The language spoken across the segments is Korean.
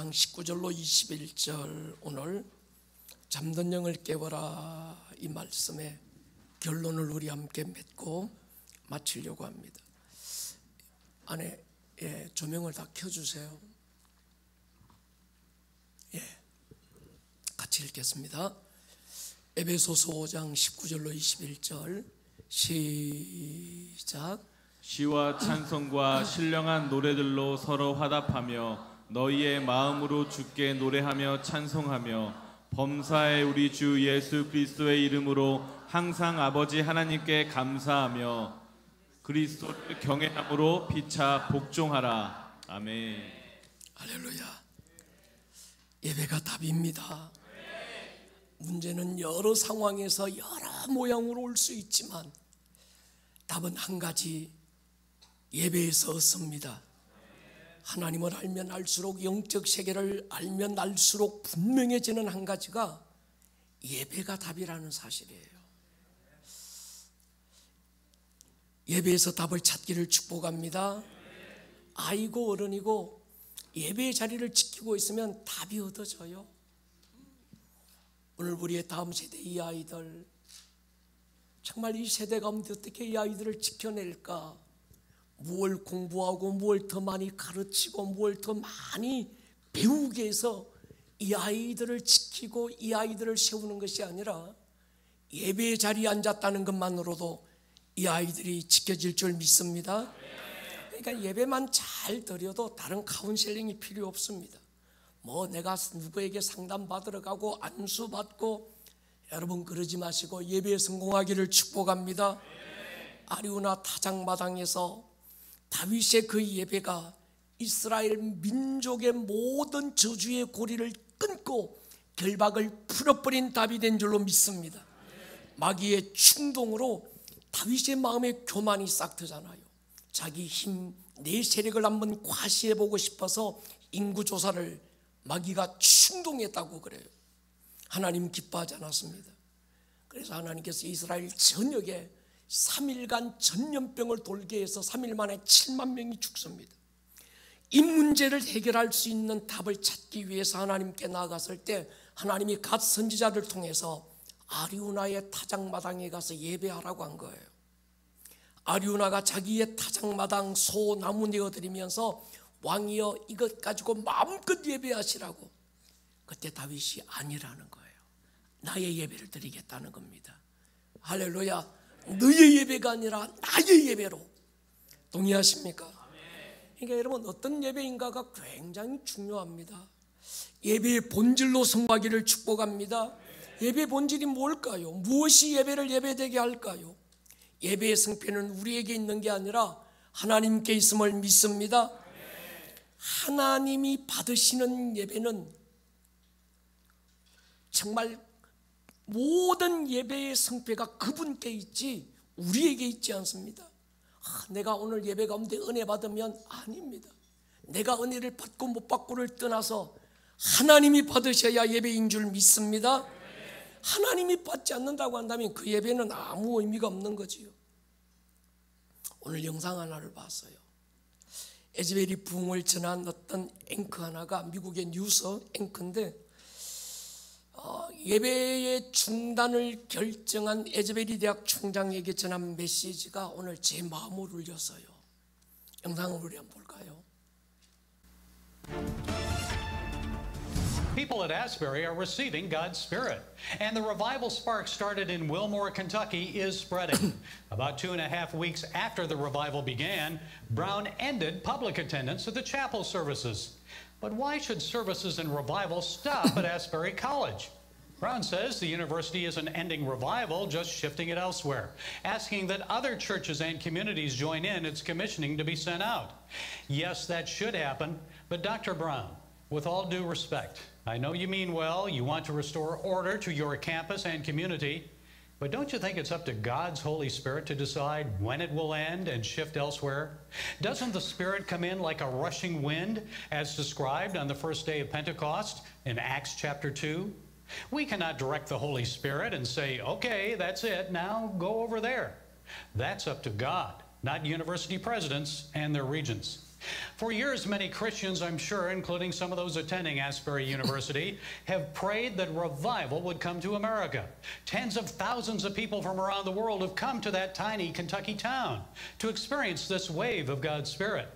5장 19절로 21절, 오늘 잠든 영을 깨워라 이 말씀의 결론을 우리 함께 맺고 마치려고 합니다. 안에 조명을 다 켜주세요. 같이 읽겠습니다. 에베소서 5장 19절로 21절 시작. 시와 찬송과 신령한 노래들로 서로 화답하며 너희의 마음으로 주께 노래하며 찬송하며 범사의 우리 주 예수 그리스도의 이름으로 항상 아버지 하나님께 감사하며 그리스도를 경외함으로 피차 복종하라. 아멘. 할렐루야. 예배가 답입니다. 문제는 여러 상황에서 여러 모양으로 올 수 있지만 답은 한 가지, 예배에서 얻습니다. 하나님을 알면 알수록, 영적 세계를 알면 알수록 분명해지는 한 가지가 예배가 답이라는 사실이에요. 예배에서 답을 찾기를 축복합니다. 아이고 어른이고 예배의 자리를 지키고 있으면 답이 얻어져요. 오늘 우리의 다음 세대 이 아이들, 정말 이 세대 가운데 어떻게 이 아이들을 지켜낼까? 무엇을 공부하고 무엇을 더 많이 가르치고 무엇을 더 많이 배우게 해서 이 아이들을 지키고 이 아이들을 세우는 것이 아니라 예배의 자리에 앉았다는 것만으로도 이 아이들이 지켜질 줄 믿습니다. 그러니까 예배만 잘 드려도 다른 카운셀링이 필요 없습니다. 뭐 내가 누구에게 상담 받으러 가고 안수 받고, 여러분 그러지 마시고 예배에 성공하기를 축복합니다. 아리우나 타작마당에서 다윗의 그 예배가 이스라엘 민족의 모든 저주의 고리를 끊고 결박을 풀어버린 답이 된 줄로 믿습니다. 마귀의 충동으로 다윗의 마음에 교만이 싹 트잖아요. 자기 힘, 내 세력을 한번 과시해보고 싶어서 인구조사를 마귀가 충동했다고 그래요. 하나님 기뻐하지 않았습니다. 그래서 하나님께서 이스라엘 전역에 3일간 전염병을 돌게 해서 3일 만에 7만 명이 죽습니다. 이 문제를 해결할 수 있는 답을 찾기 위해서 하나님께 나아갔을 때 하나님이 갓 선지자를 통해서 아리우나의 타작마당에 가서 예배하라고 한 거예요. 아리우나가 자기의 타작마당 소나무 내어드리면서 왕이여 이것 가지고 마음껏 예배하시라고. 그때 다윗이 아니라는 거예요. 나의 예배를 드리겠다는 겁니다. 할렐루야. 너의 예배가 아니라 나의 예배로. 동의하십니까? 그러니까 여러분, 어떤 예배인가가 굉장히 중요합니다. 예배의 본질로 성공하기를 축복합니다. 예배의 본질이 뭘까요? 무엇이 예배를 예배되게 할까요? 예배의 승패는 우리에게 있는 게 아니라 하나님께 있음을 믿습니다. 하나님이 받으시는 예배는 정말 모든 예배의 승패가 그분께 있지 우리에게 있지 않습니다. 내가 오늘 예배 가운데 은혜 받으면 아닙니다. 내가 은혜를 받고 못 받고를 떠나서 하나님이 받으셔야 예배인 줄 믿습니다. 하나님이 받지 않는다고 한다면 그 예배는 아무 의미가 없는 거지요. 오늘 영상 하나를 봤어요. 에즈베리 부흥을 전한 어떤 앵커 하나가, 미국의 뉴스 앵커인데 예배의 중단을 결정한 에즈베리 대학 총장에게 전한 메시지가 오늘 제 마음을 울렸어요. 영상을 우리 한번 볼까요? People at Asbury are receiving God's Spirit. And the revival spark started in Wilmore, Kentucky is spreading. About 2.5 weeks after the revival began, Brown ended public attendance at the chapel services. But why should services and revival stop at Asbury College? Brown says the university isn't ending revival, just shifting it elsewhere, asking that other churches and communities join in its commissioning to be sent out. Yes, that should happen, but Dr. Brown, with all due respect, I know you mean well, you want to restore order to your campus and community, but don't you think it's up to God's Holy Spirit to decide when it will end and shift elsewhere? Doesn't the Spirit come in like a rushing wind, as described on the first day of Pentecost in Acts chapter 2? We cannot direct the Holy Spirit and say, okay, that's it, now go over there. That's up to God, not university presidents and their regents. For years, many Christians, I'm sure, including some of those attending Asbury University, have prayed that revival would come to America. Tens of thousands of people from around the world have come to that tiny Kentucky town to experience this wave of God's Spirit.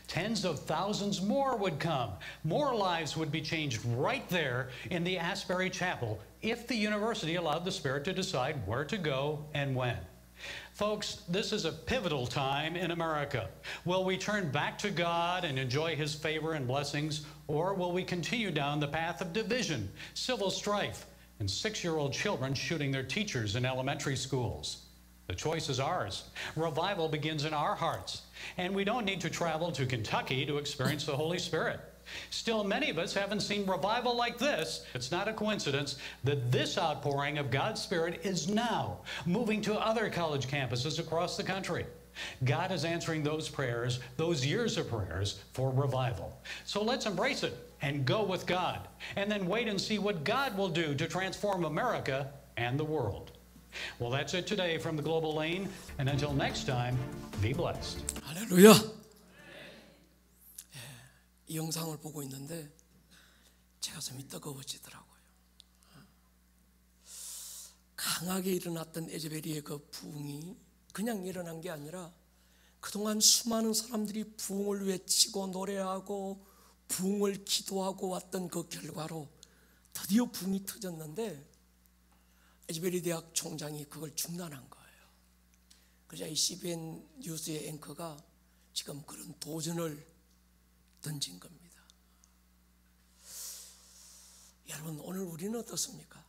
Tens of thousands more would come. More lives would be changed right there in the Asbury Chapel if the university allowed the Spirit to decide where to go and when. Folks, this is a pivotal time in America. Will we turn back to God and enjoy His favor and blessings, or will we continue down the path of division, civil strife, and 6-year-old children shooting their teachers in elementary schools? The choice is ours. Revival begins in our hearts, and we don't need to travel to Kentucky to experience the Holy Spirit. Still, many of us haven't seen revival like this. It's not a coincidence that this outpouring of God's Spirit is now moving to other college campuses across the country. God is answering those prayers, those years of prayers for revival. So let's embrace it and go with God, and then wait and see what God will do to transform America and the world. Well, that's it today from the Global Lane, and until next time, be blessed. 할렐루야. 이 영상을 보고 있는데 제가 좀 뜨거워지더라고요. 강하게 일어났던 에제베리의 그 부흥이 그냥 일어난 게 아니라 그동안 수많은 사람들이 부흥을 외치고 노래하고 부흥을 기도하고 왔던 그 결과로 드디어 부흥이 터졌는데 에즈베리 대학 총장이 그걸 중단한 거예요. 그래서 이 CBN 뉴스의 앵커가 지금 그런 도전을 던진 겁니다. 여러분, 오늘 우리는 어떻습니까?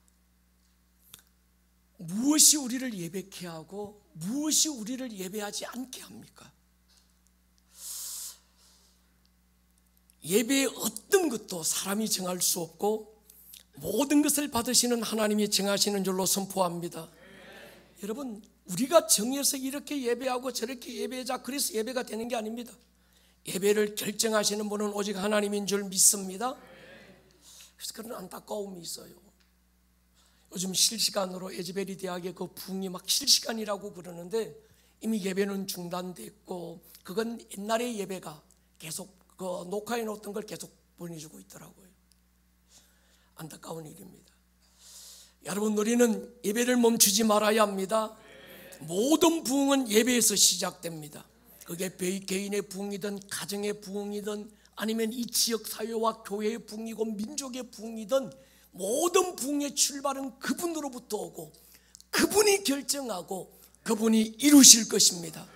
무엇이 우리를 예배케 하고 무엇이 우리를 예배하지 않게 합니까? 예배의 어떤 것도 사람이 정할 수 없고 모든 것을 받으시는 하나님이 정하시는 줄로 선포합니다. 여러분, 우리가 정해서 이렇게 예배하고 저렇게 예배하자 그래서 예배가 되는 게 아닙니다. 예배를 결정하시는 분은 오직 하나님인 줄 믿습니다. 그래서 그런 안타까움이 있어요. 요즘 실시간으로 에즈베리 대학의 그 부흥이 막 실시간이라고 그러는데 이미 예배는 중단됐고 그건 옛날의 예배가 계속 그 녹화해 놓았던 걸 계속 보내주고 있더라고요. 안타까운 일입니다. 여러분, 우리는 예배를 멈추지 말아야 합니다. 모든 부흥은 예배에서 시작됩니다. 그게 개인의 부흥이든 가정의 부흥이든 아니면 이 지역 사회와 교회의 부흥이고 민족의 부흥이든 모든 부흥의 출발은 그분으로부터 오고 그분이 결정하고 그분이 이루실 것입니다.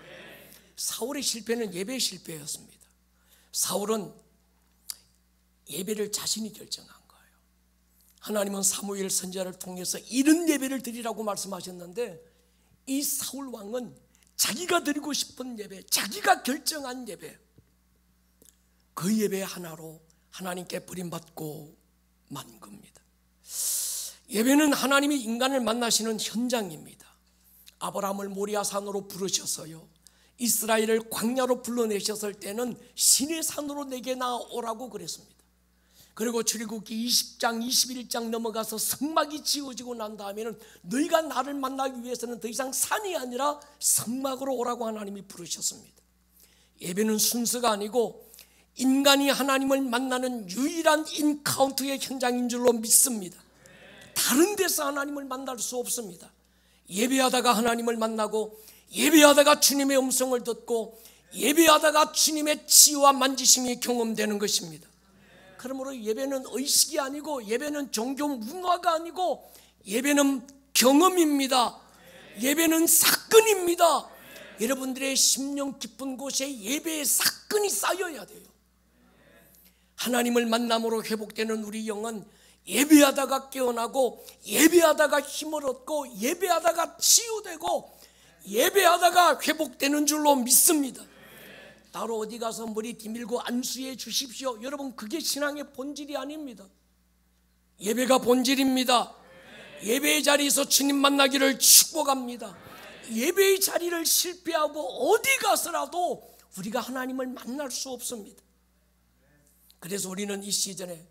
사울의 실패는 예배의 실패였습니다. 사울은 예배를 자신이 결정한 거예요. 하나님은 사무엘 선지자를 통해서 이런 예배를 드리라고 말씀하셨는데 이 사울 왕은 자기가 드리고 싶은 예배, 자기가 결정한 예배, 그 예배 하나로 하나님께 버림받고 만 겁니다. 예배는 하나님이 인간을 만나시는 현장입니다. 아브라함을 모리아산으로 부르셔서요, 이스라엘을 광야로 불러내셨을 때는 시내 산으로 내게 나오라고 그랬습니다. 그리고 출애굽기 20장 21장 넘어가서 성막이 지어지고 난 다음에는 너희가 나를 만나기 위해서는 더 이상 산이 아니라 성막으로 오라고 하나님이 부르셨습니다. 예배는 순서가 아니고 인간이 하나님을 만나는 유일한 인카운트의 현장인 줄로 믿습니다. 다른 데서 하나님을 만날 수 없습니다. 예배하다가 하나님을 만나고 예배하다가 주님의 음성을 듣고 예배하다가 주님의 치유와 만지심이 경험되는 것입니다. 그러므로 예배는 의식이 아니고 예배는 종교 문화가 아니고 예배는 경험입니다. 예배는 사건입니다. 여러분들의 심령 깊은 곳에 예배의 사건이 쌓여야 돼요. 하나님을 만남으로 회복되는 우리 영은 예배하다가 깨어나고 예배하다가 힘을 얻고 예배하다가 치유되고 예배하다가 회복되는 줄로 믿습니다. 따로 어디 가서 머리 뒤밀고 안수해 주십시오. 여러분, 그게 신앙의 본질이 아닙니다. 예배가 본질입니다. 예배의 자리에서 주님 만나기를 축복합니다. 예배의 자리를 실패하고 어디 가서라도 우리가 하나님을 만날 수 없습니다. 그래서 우리는 이 시즌에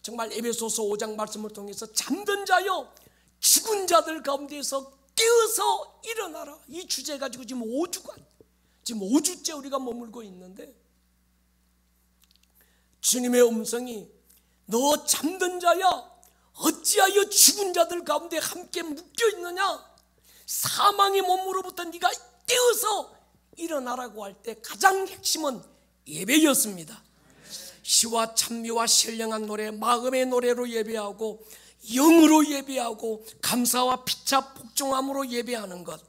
정말 에베소서 5장 말씀을 통해서 잠든 자여 죽은 자들 가운데서 깨어서 일어나라, 이 주제 가지고 지금 5주째 우리가 머물고 있는데 주님의 음성이 너 잠든 자야, 어찌하여 죽은 자들 가운데 함께 묶여 있느냐? 사망의 몸으로부터 네가 깨어서 일어나라고 할 때 가장 핵심은 예배였습니다. 시와 찬미와 신령한 노래, 마음의 노래로 예배하고 영으로 예배하고 감사와 피차 복종함으로 예배하는 것,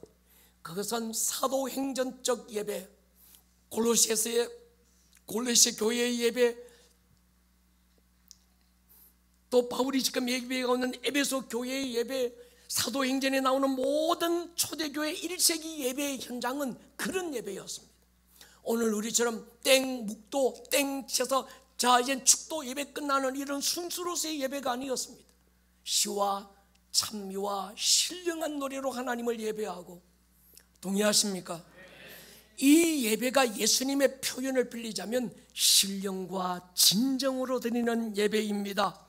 그것은 사도행전적 예배, 골로새 교회의 예배, 또 바울이 지금 예배하고 있는 에베소 교회의 예배, 사도행전에 나오는 모든 초대교회 1세기 예배의 현장은 그런 예배였습니다. 오늘 우리처럼 땡 묵도 땡 쳐서 자 이제 축도 예배 끝나는 이런 순수로서의 예배가 아니었습니다. 시와 찬미와 신령한 노래로 하나님을 예배하고, 동의하십니까? 이 예배가 예수님의 표현을 빌리자면 신령과 진정으로 드리는 예배입니다.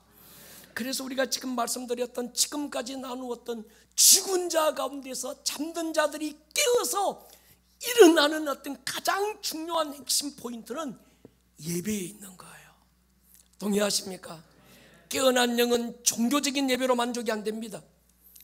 그래서 우리가 지금 말씀드렸던, 지금까지 나누었던 죽은 자 가운데서 잠든 자들이 깨어서 일어나는 어떤 가장 중요한 핵심 포인트는 예배에 있는 거예요. 동의하십니까? 깨어난 영은 종교적인 예배로 만족이 안 됩니다.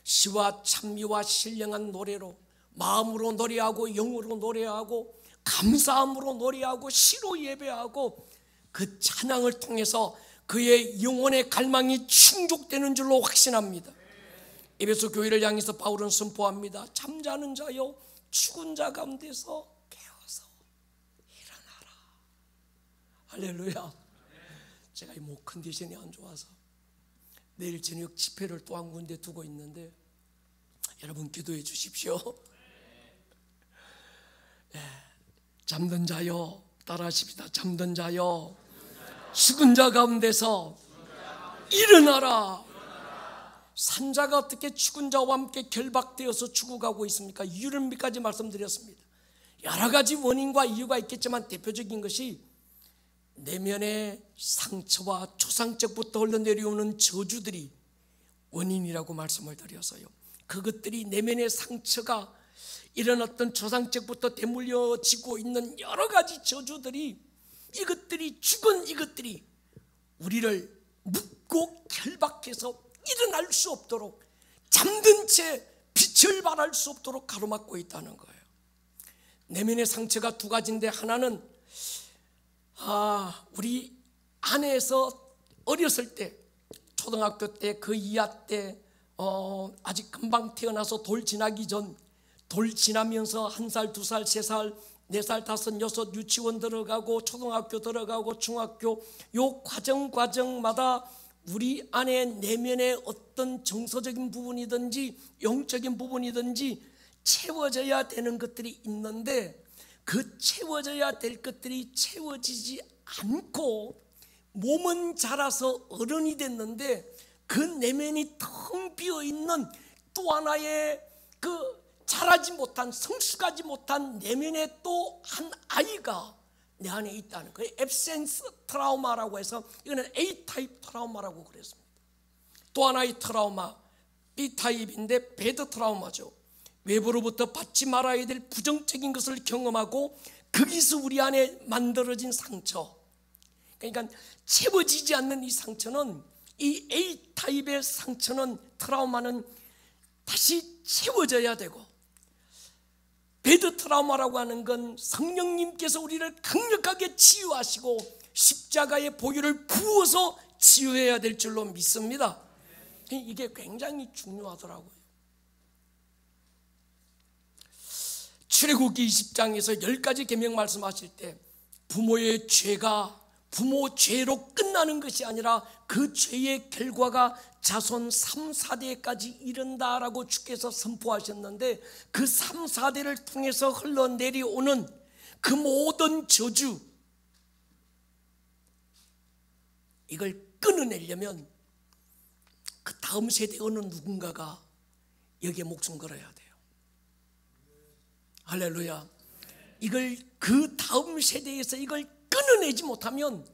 시와 찬미와 신령한 노래로, 마음으로 노래하고 영으로 노래하고 감사함으로 노래하고 시로 예배하고, 그 찬양을 통해서 그의 영혼의 갈망이 충족되는 줄로 확신합니다. 에베소 교회를 향해서 바울은 선포합니다. 잠자는 자여, 죽은 자 가운데서 깨어서 일어나라. 할렐루야. 제가 이 목 컨디션이 안 좋아서 내일 저녁 집회를 또 한 군데 두고 있는데 여러분 기도해 주십시오. 네. 잠든 자여, 따라하십니다. 잠든 자여, 죽은 자 가운데서 일어나라. 산자가 어떻게 죽은 자와 함께 결박되어서 죽어가고 있습니까? 이유를 몇 가지 말씀드렸습니다. 여러 가지 원인과 이유가 있겠지만 대표적인 것이 내면의 상처와 초상적부터 흘러내려오는 저주들이 원인이라고 말씀을 드려서요, 그것들이 내면의 상처가 이런 어떤 초상적부터 대물려지고 있는 여러 가지 저주들이, 이것들이 죽은 이것들이 우리를 묶고 결박해서 일어날 수 없도록, 잠든 채 빛을 발할 수 없도록 가로막고 있다는 거예요. 내면의 상처가 두 가지인데, 하나는 우리 안에서 어렸을 때, 초등학교 때, 그 이하 때, 아직 금방 태어나서 돌 지나기 전, 돌 지나면서 1살, 2살, 3살, 4살, 5, 6 유치원 들어가고 초등학교 들어가고 중학교, 요 과정마다 우리 안에 내면의 어떤 정서적인 부분이든지 영적인 부분이든지 채워져야 되는 것들이 있는데, 그 채워져야 될 것들이 채워지지 않고 몸은 자라서 어른이 됐는데 그 내면이 텅 비어있는 또 하나의 그 자라지 못한, 성숙하지 못한 내면의 또 한 아이가 내 안에 있다는 거예요. 앱센스 트라우마라고 해서, 이거는 A타입 트라우마라고 그랬습니다. 또 하나의 트라우마, B타입인데 배드 트라우마죠. 외부로부터 받지 말아야 될 부정적인 것을 경험하고 거기서 우리 안에 만들어진 상처, 그러니까 채워지지 않는 이 상처는, 이 A타입의 상처는, 트라우마는 다시 채워져야 되고, 배드 트라우마라고 하는 건 성령님께서 우리를 강력하게 치유하시고 십자가의 보혈을 부어서 치유해야 될 줄로 믿습니다. 이게 굉장히 중요하더라고요. 출애굽기 20장에서 10가지 계명 말씀하실 때 부모의 죄가 부모 죄로 끝나는 것이 아니라 그 죄의 결과가 자손 3, 4대까지 이른다라고 주께서 선포하셨는데, 그 3, 4대를 통해서 흘러내려오는 그 모든 저주, 이걸 끊어내려면 그 다음 세대 어느 누군가가 여기에 목숨 걸어야 돼요. 할렐루야. 이걸 그 다음 세대에서 이걸 끊어내지 못하면,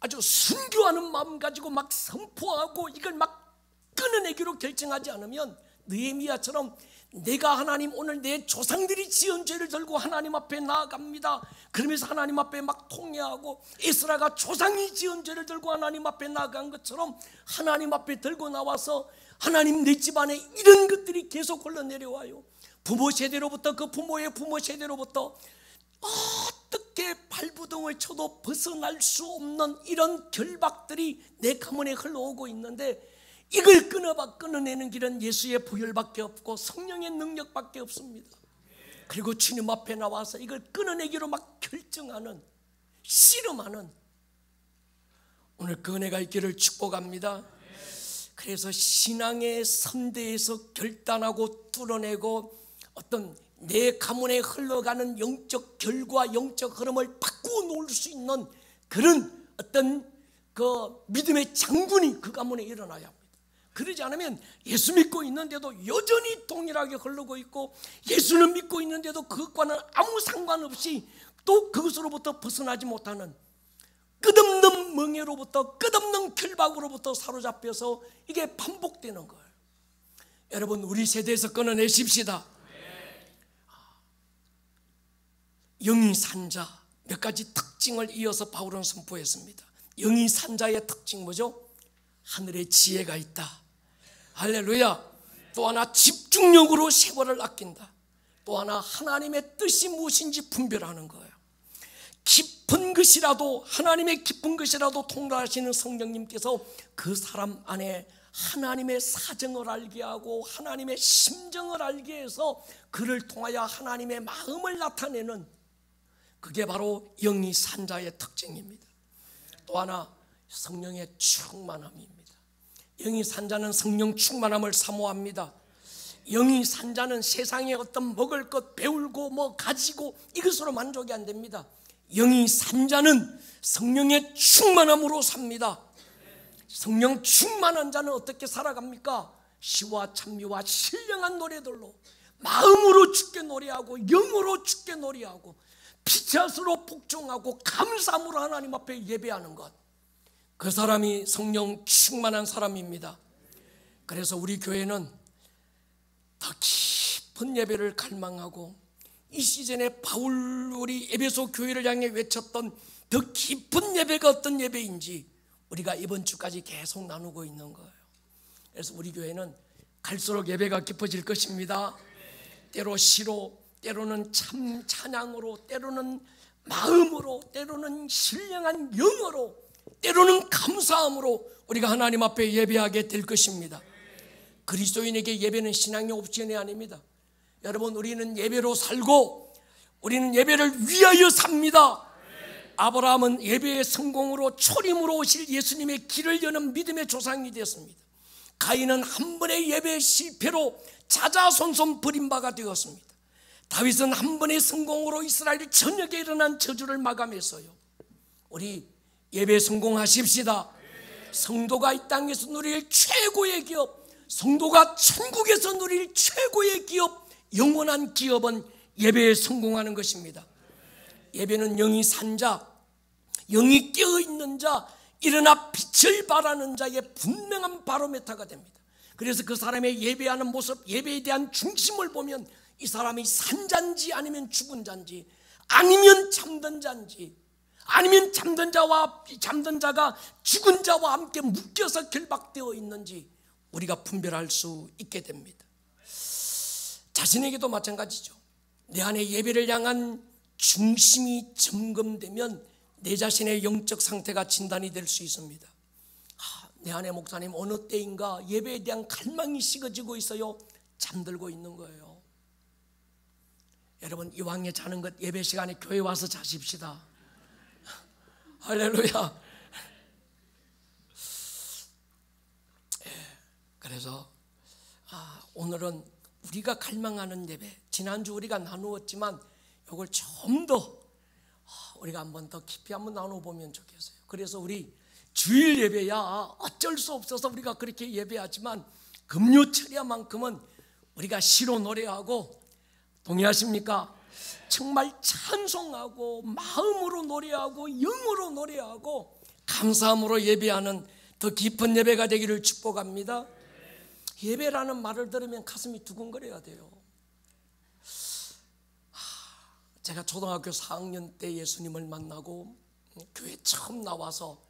아주 순교하는 마음 가지고 막 선포하고 이걸 막 끊어내기로 결정하지 않으면 느헤미야처럼 내가 하나님 오늘 내 조상들이 지은 죄를 들고 하나님 앞에 나아갑니다. 그러면서 하나님 앞에 막 통회하고, 에스라가 조상이 지은 죄를 들고 하나님 앞에 나아간 것처럼 하나님 앞에 들고 나와서 하나님 내 집안에 이런 것들이 계속 흘러내려와요. 부모 세대로부터, 그 부모의 부모 세대로부터 어떻게 발부동을 쳐도 벗어날 수 없는 이런 결박들이 내 가문에 흘러오고 있는데, 이걸 끊어내는 길은 예수의 보혈밖에 없고 성령의 능력밖에 없습니다. 그리고 주님 앞에 나와서 이걸 끊어내기로 막 결정하는, 씨름하는 오늘 그 은혜가 있기를 축복합니다. 그래서 신앙의 선대에서 결단하고 뚫어내고 어떤 내 가문에 흘러가는 영적 결과, 영적 흐름을 바꾸어 놓을 수 있는 그런 어떤 그 믿음의 장군이 그 가문에 일어나야 합니다. 그러지 않으면 예수 믿고 있는데도 여전히 동일하게 흐르고 있고, 예수는 믿고 있는데도 그것과는 아무 상관없이 또 그것으로부터 벗어나지 못하는 끝없는 멍해로부터, 끝없는 결박으로부터 사로잡혀서 이게 반복되는 거예요. 여러분, 우리 세대에서 끊어내십시다. 영이 산자 몇 가지 특징을 이어서 바울은 선포했습니다. 영이 산자의 특징 뭐죠? 하늘에 지혜가 있다. 할렐루야. 또 하나 집중력으로 세월을 아낀다. 또 하나 하나님의 뜻이 무엇인지 분별하는 거예요. 깊은 것이라도, 하나님의 깊은 것이라도 통달하시는 성령님께서 그 사람 안에 하나님의 사정을 알게 하고 하나님의 심정을 알게 해서 그를 통하여 하나님의 마음을 나타내는, 그게 바로 영이 산자의 특징입니다. 또 하나 성령의 충만함입니다. 영이 산자는 성령 충만함을 사모합니다. 영이 산자는 세상에 어떤 먹을 것, 배울고 뭐 가지고 이것으로 만족이 안 됩니다. 영이 산자는 성령의 충만함으로 삽니다. 성령 충만한 자는 어떻게 살아갑니까? 시와 찬미와 신령한 노래들로 마음으로 주께 노래하고 영으로 주께 노래하고 피차스로 복종하고 감사함으로 하나님 앞에 예배하는 것, 그 사람이 성령 충만한 사람입니다. 그래서 우리 교회는 더 깊은 예배를 갈망하고, 이 시즌에 바울이 에베소 교회를 향해 외쳤던 더 깊은 예배가 어떤 예배인지 우리가 이번 주까지 계속 나누고 있는 거예요. 그래서 우리 교회는 갈수록 예배가 깊어질 것입니다. 때로 시로, 때로는 참 찬양으로, 때로는 마음으로, 때로는 신령한 영어로, 때로는 감사함으로 우리가 하나님 앞에 예배하게 될 것입니다. 그리스도인에게 예배는 신앙의 옵션이 아닙니다. 여러분, 우리는 예배로 살고 우리는 예배를 위하여 삽니다. 아브라함은 예배의 성공으로 초림으로 오실 예수님의 길을 여는 믿음의 조상이 되었습니다. 가인은 한 번의 예배의 실패로 자자손손 버림바가 되었습니다. 다윗은 한 번의 성공으로 이스라엘 전역에 일어난 저주를 마감했어요. 우리 예배 성공하십시다. 성도가 이 땅에서 누릴 최고의 기업, 성도가 천국에서 누릴 최고의 기업, 영원한 기업은 예배에 성공하는 것입니다. 예배는 영이 산 자, 영이 깨어있는 자, 일어나 빛을 발하는 자의 분명한 바로메타가 됩니다. 그래서 그 사람의 예배하는 모습, 예배에 대한 중심을 보면 이 사람이 산 자인지 아니면 죽은 자인지, 아니면 잠든 자인지, 아니면 잠든 자가 죽은 자와 함께 묶여서 결박되어 있는지 우리가 분별할 수 있게 됩니다. 자신에게도 마찬가지죠. 내 안에 예배를 향한 중심이 점검되면 내 자신의 영적 상태가 진단이 될 수 있습니다. 내 안에 목사님 어느 때인가 예배에 대한 갈망이 식어지고 있어요. 잠들고 있는 거예요. 여러분, 이왕에 자는 것 예배 시간에 교회 와서 자십시다. 할렐루야. 그래서 오늘은 우리가 갈망하는 예배, 지난주 우리가 나누었지만 이걸 좀 더 우리가 한번 더 깊이 한번 나눠보면 좋겠어요. 그래서 우리 주일 예배야 어쩔 수 없어서 우리가 그렇게 예배하지만 금요철야만큼은 우리가 시로 노래하고, 동의하십니까? 정말 찬송하고 마음으로 노래하고 영으로 노래하고 감사함으로 예배하는 더 깊은 예배가 되기를 축복합니다. 예배라는 말을 들으면 가슴이 두근거려야 돼요. 제가 초등학교 4학년 때 예수님을 만나고 교회 처음 나와서,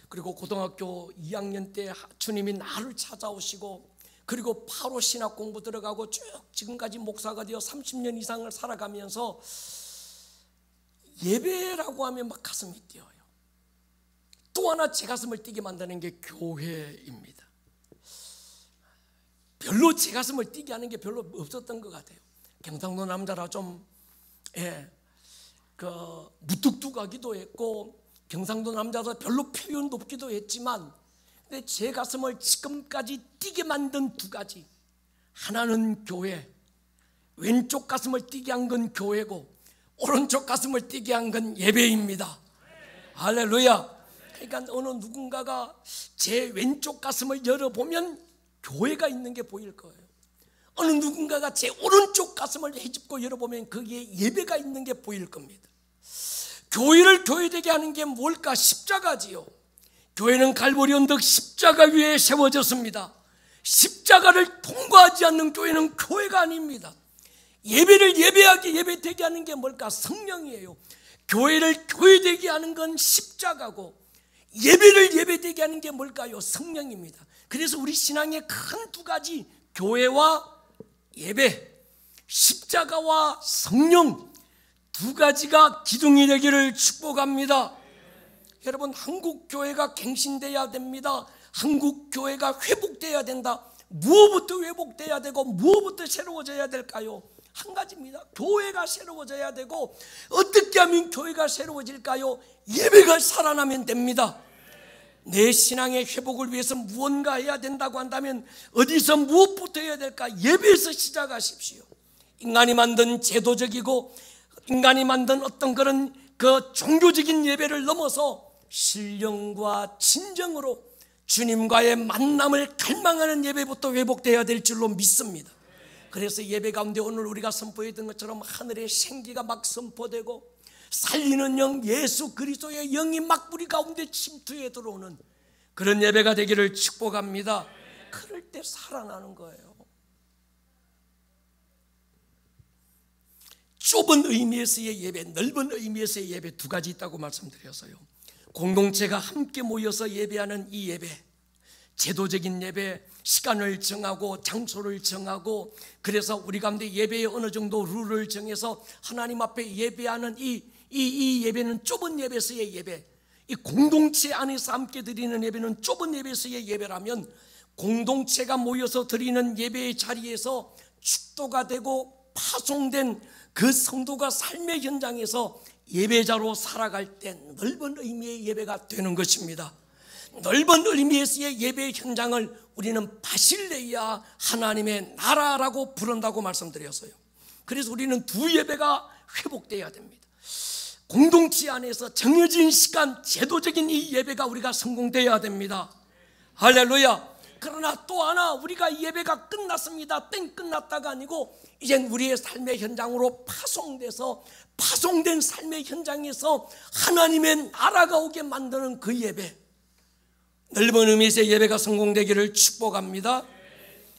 그리고 고등학교 2학년 때 주님이 나를 찾아오시고, 그리고 바로 신학 공부 들어가고 쭉 지금까지 목사가 되어 30년 이상을 살아가면서 예배라고 하면 막 가슴이 뛰어요. 또 하나 제 가슴을 뛰게 만드는 게 교회입니다. 별로 제 가슴을 뛰게 하는 게 별로 없었던 것 같아요. 경상도 남자라 좀 무뚝뚝하기도 했고, 경상도 남자라 별로 표현도 없기도 했지만, 근데 제 가슴을 지금까지 뛰게 만든 두 가지, 하나는 교회, 왼쪽 가슴을 뛰게 한 건 교회고 오른쪽 가슴을 뛰게 한 건 예배입니다. 할렐루야. 그러니까 어느 누군가가 제 왼쪽 가슴을 열어보면 교회가 있는 게 보일 거예요. 어느 누군가가 제 오른쪽 가슴을 헤집고 열어보면 거기에 예배가 있는 게 보일 겁니다. 교회를 교회되게 하는 게 뭘까? 십자가지요. 교회는 갈보리 언덕 십자가 위에 세워졌습니다. 십자가를 통과하지 않는 교회는 교회가 아닙니다. 예배를 예배하게 예배되게 하는 게 뭘까? 성령이에요. 교회를 교회되게 하는 건 십자가고, 예배를 예배되게 하는 게 뭘까요? 성령입니다. 그래서 우리 신앙의 큰 두 가지, 교회와 예배, 십자가와 성령, 두 가지가 기둥이 되기를 축복합니다. 여러분, 한국 교회가 갱신돼야 됩니다. 한국 교회가 회복돼야 된다. 무엇부터 회복돼야 되고 무엇부터 새로워져야 될까요? 한 가지입니다. 교회가 새로워져야 되고, 어떻게 하면 교회가 새로워질까요? 예배가 살아나면 됩니다. 내 신앙의 회복을 위해서 무언가 해야 된다고 한다면 어디서 무엇부터 해야 될까? 예배에서 시작하십시오. 인간이 만든 제도적이고 인간이 만든 어떤 그런 종교적인 예배를 넘어서 신령과 진정으로 주님과의 만남을 갈망하는 예배부터 회복되어야 될 줄로 믿습니다. 그래서 예배 가운데 오늘 우리가 선포했던 것처럼 하늘의 생기가 막 선포되고, 살리는 영, 예수 그리스도의 영이 막 우리 가운데 침투해 들어오는 그런 예배가 되기를 축복합니다. 그럴 때 살아나는 거예요. 좁은 의미에서의 예배, 넓은 의미에서의 예배 두 가지 있다고 말씀드렸어요. 공동체가 함께 모여서 예배하는 이 예배, 제도적인 예배, 시간을 정하고 장소를 정하고, 그래서 우리 가운데 예배에 어느 정도 룰을 정해서 하나님 앞에 예배하는 이 예배는 좁은 예배에서의 예배, 이 공동체 안에서 함께 드리는 예배는 좁은 예배에서의 예배라면, 공동체가 모여서 드리는 예배의 자리에서 축도가 되고 파송된 그 성도가 삶의 현장에서 예배자로 살아갈 때 넓은 의미의 예배가 되는 것입니다. 넓은 의미에서의 예배의 현장을 우리는 바실레이아, 하나님의 나라라고 부른다고 말씀드렸어요. 그래서 우리는 두 예배가 회복되어야 됩니다. 공동체 안에서 정해진 시간, 제도적인 이 예배가 우리가 성공되어야 됩니다. 할렐루야. 그러나 또 하나, 우리가 예배가 끝났습니다, 땡 끝났다가 아니고, 이젠 우리의 삶의 현장으로 파송돼서 파송된 삶의 현장에서 하나님의 나라가 오게 만드는 그 예배, 넓은 의미에서 예배가 성공되기를 축복합니다.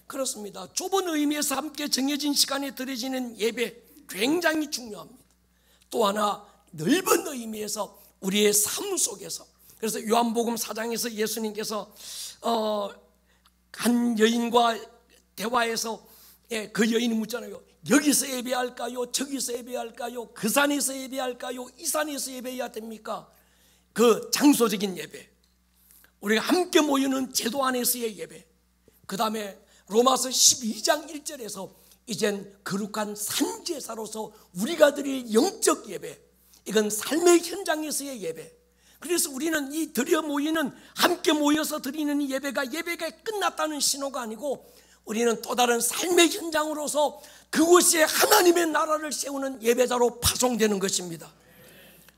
그렇습니다. 좁은 의미에서 함께 정해진 시간에 드려지는 예배 굉장히 중요합니다. 또 하나, 넓은 의미에서 우리의 삶 속에서, 그래서 요한복음 4장에서 예수님께서 한 여인과 대화에서 그 여인이 묻잖아요. 여기서 예배할까요? 저기서 예배할까요? 그 산에서 예배할까요? 이 산에서 예배해야 됩니까? 그 장소적인 예배, 우리가 함께 모이는 제도 안에서의 예배, 그 다음에 로마서 12장 1절에서 이젠 거룩한 산제사로서 우리가 드릴 영적 예배, 이건 삶의 현장에서의 예배. 그래서 우리는 이 드려 모이는, 함께 모여서 드리는 이 예배가 끝났다는 신호가 아니고, 우리는 또 다른 삶의 현장으로서 그곳에 하나님의 나라를 세우는 예배자로 파송되는 것입니다.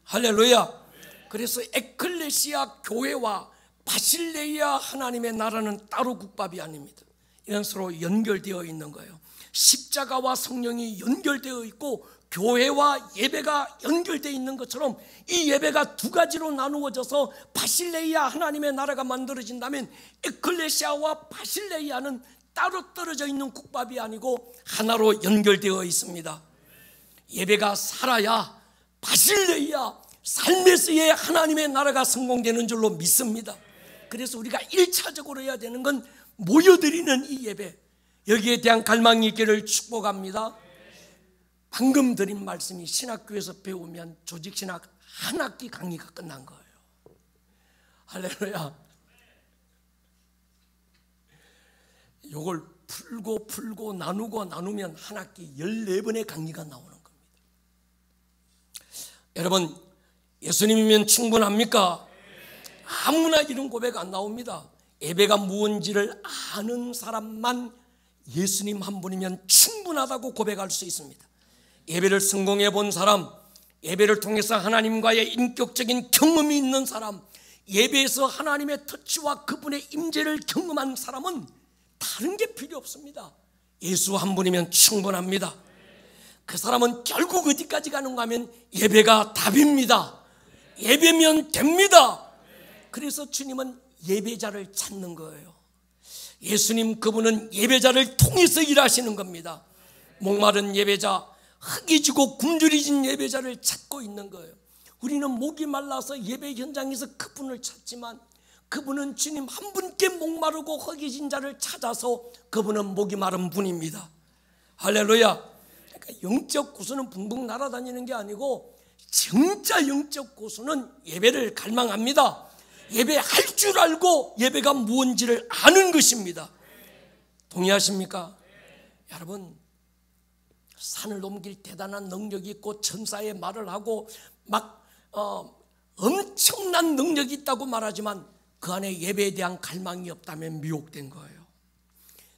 할렐루야. 그래서 에클레시아, 교회와 바실레이아, 하나님의 나라는 따로 국밥이 아닙니다. 이런 서로 연결되어 있는 거예요. 십자가와 성령이 연결되어 있고 교회와 예배가 연결되어 있는 것처럼, 이 예배가 두 가지로 나누어져서 바실레이아, 하나님의 나라가 만들어진다면, 에클레시아와 바실레이아는 따로 떨어져 있는 국밥이 아니고 하나로 연결되어 있습니다. 예배가 살아야, 바실레야, 삶에서의 하나님의 나라가 성공되는 줄로 믿습니다. 그래서 우리가 1차적으로 해야 되는 건 모여드리는 이 예배, 여기에 대한 갈망이 있기를 축복합니다. 방금 드린 말씀이 신학교에서 배우면 조직신학 한 학기 강의가 끝난 거예요. 할렐루야. 이걸 풀고 나누면 한 학기 14번의 강의가 나오는 겁니다. 여러분, 예수님이면 충분합니까? 아무나 이런 고백 안 나옵니다. 예배가 무엇인지를 아는 사람만 예수님 한 분이면 충분하다고 고백할 수 있습니다. 예배를 성공해 본 사람, 예배를 통해서 하나님과의 인격적인 경험이 있는 사람, 예배에서 하나님의 터치와 그분의 임재를 경험한 사람은 다른 게 필요 없습니다. 예수 한 분이면 충분합니다. 그 사람은 결국 어디까지 가는가 하면 예배가 답입니다. 예배면 됩니다. 그래서 주님은 예배자를 찾는 거예요. 예수님 그분은 예배자를 통해서 일하시는 겁니다. 목마른 예배자, 흙이 지고 굶주리진 예배자를 찾고 있는 거예요. 우리는 목이 말라서 예배 현장에서 그분을 찾지만 그분은 주님 한 분께 목마르고 허기진 자를 찾아서 그분은 목이 마른 분입니다. 할렐루야. 그러니까 영적 고수는 붕붕 날아다니는 게 아니고 진짜 영적 고수는 예배를 갈망합니다. 예배할 줄 알고 예배가 무엇인지를 아는 것입니다. 동의하십니까? 여러분, 산을 넘길 대단한 능력이 있고 천사의 말을 하고 막 엄청난 능력이 있다고 말하지만 그 안에 예배에 대한 갈망이 없다면 미혹된 거예요.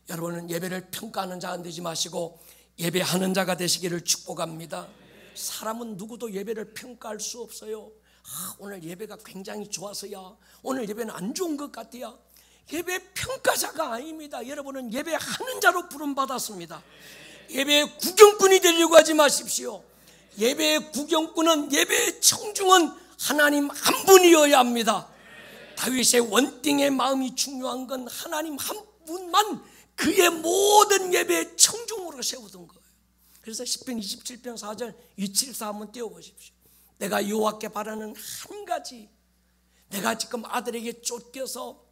여러분은 예배를 평가하는 자가 되지 마시고 예배하는 자가 되시기를 축복합니다. 사람은 누구도 예배를 평가할 수 없어요. 오늘 예배가 굉장히 좋아서야, 오늘 예배는 안 좋은 것 같아야. 예배 평가자가 아닙니다. 여러분은 예배하는 자로 부름받았습니다. 예배의 구경꾼이 되려고 하지 마십시오. 예배의 구경꾼은, 예배의 청중은 하나님 한 분이어야 합니다. 다윗의 원띵의 마음이 중요한 건 하나님 한 분만 그의 모든 예배의 청중으로 세우던 거예요. 그래서 시편 27편 4절 274 한번 띄워보십시오. 내가 여호와께 바라는 한 가지, 내가 지금 아들에게 쫓겨서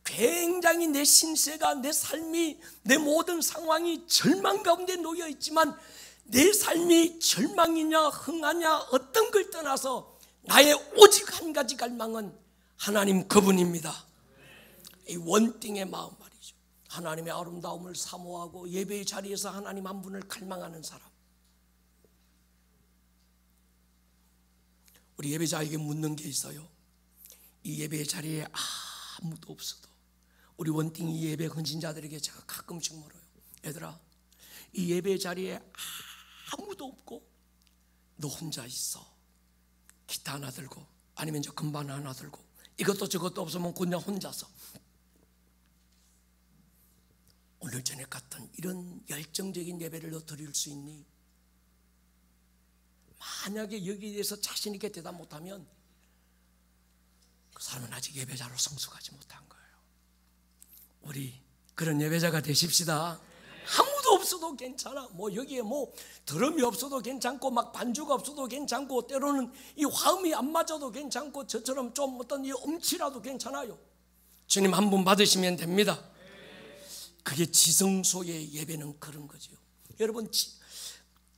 굉장히 내 신세가, 내 삶이, 내 모든 상황이 절망 가운데 놓여 있지만 내 삶이 절망이냐 흥하냐 어떤 걸 떠나서 나의 오직 한 가지 갈망은 하나님 그분입니다. 이 원띵의 마음 말이죠. 하나님의 아름다움을 사모하고 예배의 자리에서 하나님 한 분을 갈망하는 사람. 우리 예배자에게 묻는 게 있어요. 이 예배의 자리에 아무도 없어도 우리 원띵이 예배 헌신자들에게 제가 가끔씩 물어요. 얘들아, 이 예배 자리에 아무도 없고 너 혼자 있어. 기타 하나 들고 아니면 저 건반 하나 들고 이것도 저것도 없으면 그냥 혼자서 오늘 저녁 같은 이런 열정적인 예배를 너 드릴 수 있니? 만약에 여기에 대해서 자신 있게 대답 못하면 그 사람은 아직 예배자로 성숙하지 못한 거예요. 우리 그런 예배자가 되십시다. 아무도 없어도 괜찮아. 뭐 여기에 뭐 드럼이 없어도 괜찮고 막 반주가 없어도 괜찮고 때로는 이 화음이 안 맞아도 괜찮고 저처럼 좀 어떤 이 음치라도 괜찮아요. 주님 한 분 받으시면 됩니다. 그게 지성소의 예배는 그런 거죠. 여러분,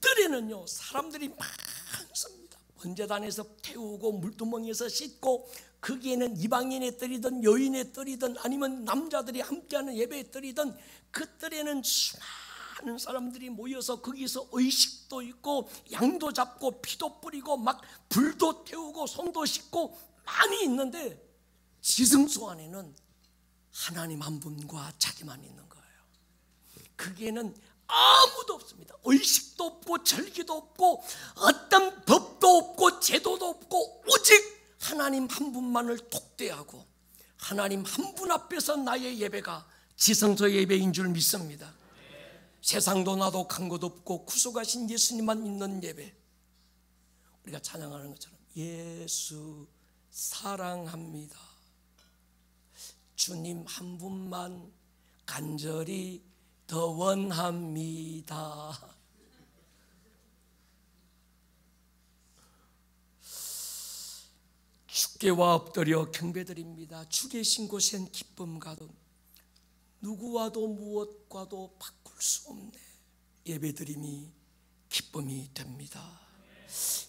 뜰에는요 사람들이 많습니다. 번제단에서 태우고 물두멍에서 씻고 거기에는 이방인의 뜰이든 여인의 뜰이든 아니면 남자들이 함께하는 예배의 뜰이든 그 뜰에는 수많은 사람들이 모여서 거기서 의식도 있고 양도 잡고 피도 뿌리고 막 불도 태우고 손도 씻고 많이 있는데 지성소 안에는 하나님 한 분과 자기만 있는 거예요. 거기에는 아무도 없습니다. 의식도 없고 절기도 없고 어떤 법도 없고 제도도 없고 오직 하나님 한 분만을 독대하고 하나님 한 분 앞에서 나의 예배가 지성소 예배인 줄 믿습니다. 세상도 나도 간 것 없고 구속하신 예수님만 있는 예배. 우리가 찬양하는 것처럼 예수 사랑합니다. 주님 한 분만 간절히 더 원합니다. 주께와 엎드려 경배드립니다. 주 계신 곳엔 기쁨과도 누구와도 무엇과도 바꿀 수 없네. 예배드림이 기쁨이 됩니다.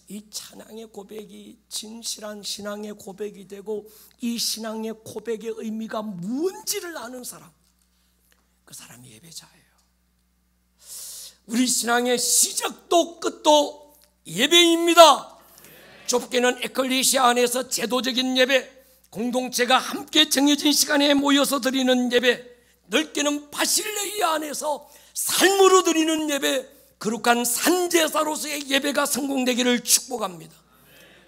이 찬양의 고백이 진실한 신앙의 고백이 되고 이 신앙의 고백의 의미가 뭔지를 아는 사람, 그 사람이 예배자예요. 우리 신앙의 시작도 끝도 예배입니다. 좁게는 에클레시아 안에서 제도적인 예배, 공동체가 함께 정해진 시간에 모여서 드리는 예배, 넓게는 바실레이아 안에서 삶으로 드리는 예배, 거룩한 산제사로서의 예배가 성공되기를 축복합니다.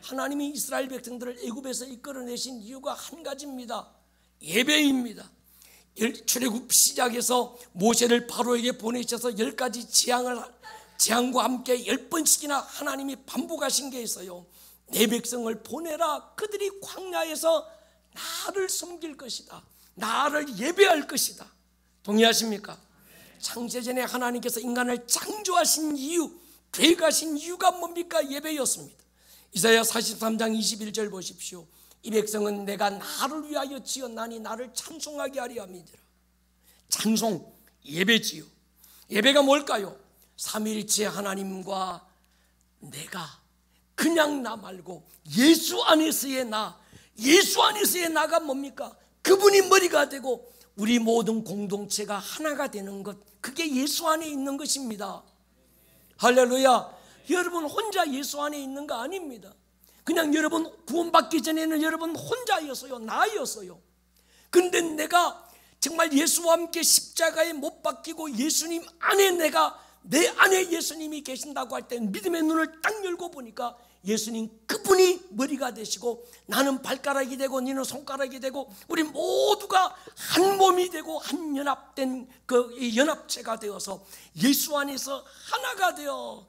하나님이 이스라엘 백성들을 애굽에서 이끌어내신 이유가 한 가지입니다. 예배입니다. 출애굽 시작에서 모세를 바로에게 보내셔서 10가지 재앙과 함께 10번씩이나 하나님이 반복하신 게 있어요. 내 백성을 보내라. 그들이 광야에서 나를 섬길 것이다. 나를 예배할 것이다. 동의하십니까? 창세전에 하나님께서 인간을 창조하신 이유, 계획하신 이유가 뭡니까? 예배였습니다. 이사야 43장 21절 보십시오. 이 백성은 내가 나를 위하여 지었나니 나를 찬송하게 하리 함이니라. 찬송, 예배지요. 예배가 뭘까요? 삼위일체 하나님과 내가, 그냥 나 말고 예수 안에서의 나, 예수 안에서의 나가 뭡니까? 그분이 머리가 되고 우리 모든 공동체가 하나가 되는 것, 그게 예수 안에 있는 것입니다. 할렐루야. 여러분 혼자 예수 안에 있는 거 아닙니다. 그냥 여러분 구원받기 전에는 여러분 혼자였어요. 나였어요. 그런데 내가 정말 예수와 함께 십자가에 못 박히고 예수님 안에 내 안에 예수님이 계신다고 할 때 믿음의 눈을 딱 열고 보니까 예수님 그분이 머리가 되시고 나는 발가락이 되고 너는 손가락이 되고 우리 모두가 한 몸이 되고 한 연합된 그 연합체가 되어서 예수 안에서 하나가 되어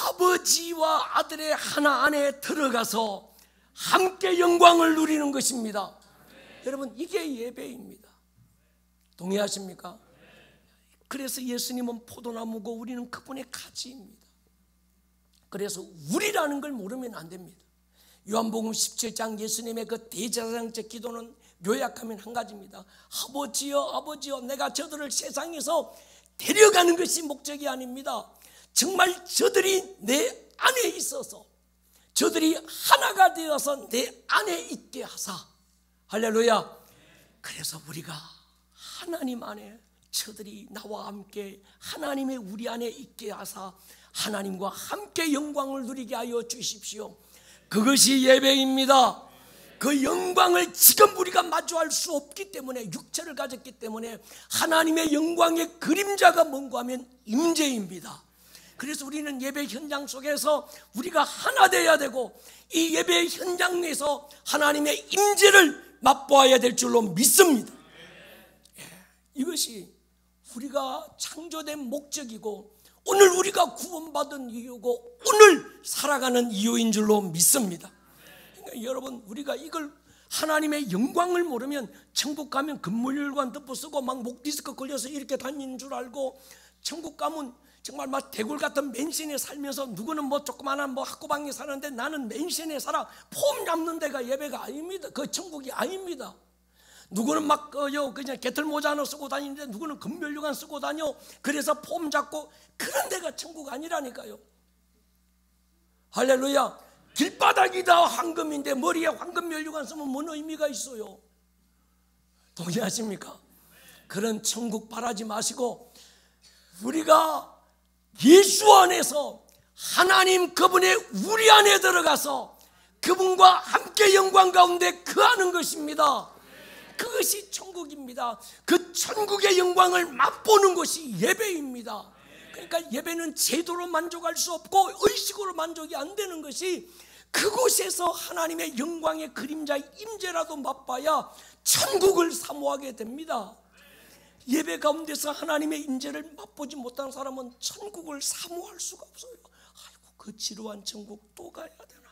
아버지와 아들의 하나 안에 들어가서 함께 영광을 누리는 것입니다. 여러분 이게 예배입니다. 동의하십니까? 그래서 예수님은 포도나무고 우리는 그분의 가지입니다. 그래서 우리라는 걸 모르면 안 됩니다. 요한복음 17장 예수님의 그 대제사장적 기도는 요약하면 한 가지입니다. 아버지여 아버지여 내가 저들을 세상에서 데려가는 것이 목적이 아닙니다. 정말 저들이 내 안에 있어서 저들이 하나가 되어서 내 안에 있게 하사. 할렐루야. 그래서 우리가 하나님 안에 저들이 나와 함께 하나님의 우리 안에 있게 하사 하나님과 함께 영광을 누리게 하여 주십시오. 그것이 예배입니다. 그 영광을 지금 우리가 마주할 수 없기 때문에, 육체를 가졌기 때문에 하나님의 영광의 그림자가 뭔가 하면 임재입니다. 그래서 우리는 예배 현장 속에서 우리가 하나 되어야 되고 이 예배 현장에서 하나님의 임재를 맛보아야 될 줄로 믿습니다. 이것이 우리가 창조된 목적이고 오늘 우리가 구원받은 이유고 오늘 살아가는 이유인 줄로 믿습니다. 그러니까 여러분 우리가 이걸 하나님의 영광을 모르면 천국 가면 금물혈관 덮어쓰고 막 목 디스크 걸려서 이렇게 다니는 줄 알고 천국 가면 정말 막 대굴 같은 맨션에 살면서 누구는 뭐 조그마한 뭐 학고방에 사는데 나는 맨션에 살아. 폼 잡는 데가 예배가 아닙니다. 그 천국이 아닙니다. 누구는 막 그냥 개털 모자 하나 쓰고 다니는데 누구는 금면류관 쓰고 다녀. 그래서 폼 잡고 그런 데가 천국 아니라니까요. 할렐루야. 길바닥이 다 황금인데 머리에 황금 면류관 쓰면 뭔 의미가 있어요? 동의하십니까? 그런 천국 바라지 마시고 우리가 예수 안에서 하나님 그분의 우리 안에 들어가서 그분과 함께 영광 가운데 거하는 것입니다. 그것이 천국입니다. 그 천국의 영광을 맛보는 것이 예배입니다. 그러니까 예배는 제도로 만족할 수 없고 의식으로 만족이 안 되는 것이 그곳에서 하나님의 영광의 그림자 임재라도 맛봐야 천국을 사모하게 됩니다. 예배 가운데서 하나님의 임재를 맛보지 못한 사람은 천국을 사모할 수가 없어요. 아이고 그 지루한 천국 또 가야 되나.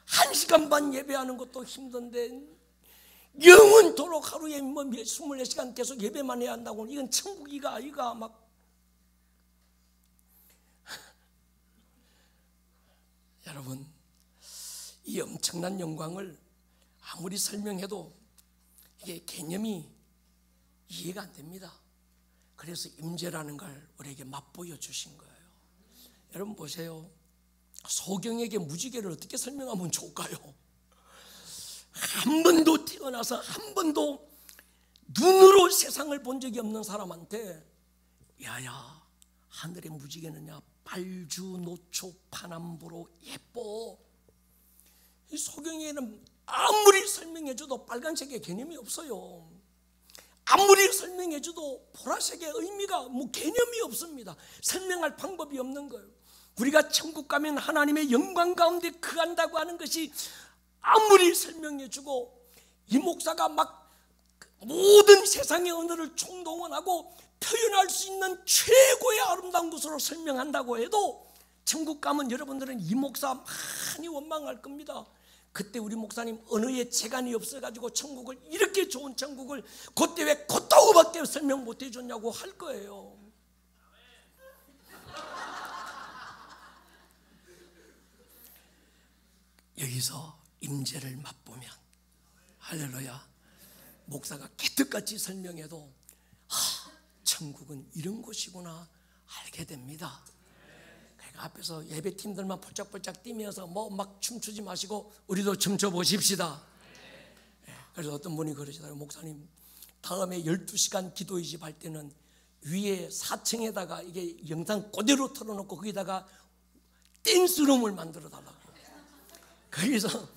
1시간 반 예배하는 것도 힘든데 영원토록 하루에 뭐 24시간 계속 예배만 해야 한다고, 이건 천국이가 아이가 막. 여러분, 이 엄청난 영광을 아무리 설명해도 이게 개념이 이해가 안 됩니다. 그래서 임재라는 걸 우리에게 맛보여 주신 거예요. 여러분 보세요. 소경에게 무지개를 어떻게 설명하면 좋을까요? 한 번도 태어나서 한 번도 눈으로 세상을 본 적이 없는 사람한테 야야, 하늘의 무지개는야 빨주노초 파남보로 예뻐. 이 소경에는 아무리 설명해줘도 빨간색의 개념이 없어요. 아무리 설명해줘도 보라색의 의미가 뭐 개념이 없습니다. 설명할 방법이 없는 거예요. 우리가 천국 가면 하나님의 영광 가운데 거한다고 하는 것이 아무리 설명해주고 이 목사가 막 모든 세상의 언어를 총동원하고 표현할 수 있는 최고의 아름다운 것으로 설명한다고 해도 천국 가면 여러분들은 이 목사 많이 원망할 겁니다. 그때 우리 목사님 언어에 재간이 없어가지고 천국을, 이렇게 좋은 천국을 그때 왜 그따구밖에 설명 못 해줬냐고 할 거예요. 여기서 임재를 맛보면 할렐루야, 목사가 개떡같이 설명해도 천국은 이런 곳이구나 알게 됩니다. 그러니까 앞에서 예배팀들만 폴짝폴짝 뛰면서 뭐 막 춤추지 마시고 우리도 춤춰 보십시다. 그래서 어떤 분이 그러시더라고요. 목사님, 다음에 12시간 기도의 집 할 때는 위에 4층에다가 이게 영상 그대로 틀어놓고 거기다가 댄스룸을 만들어 달라고. 거기서,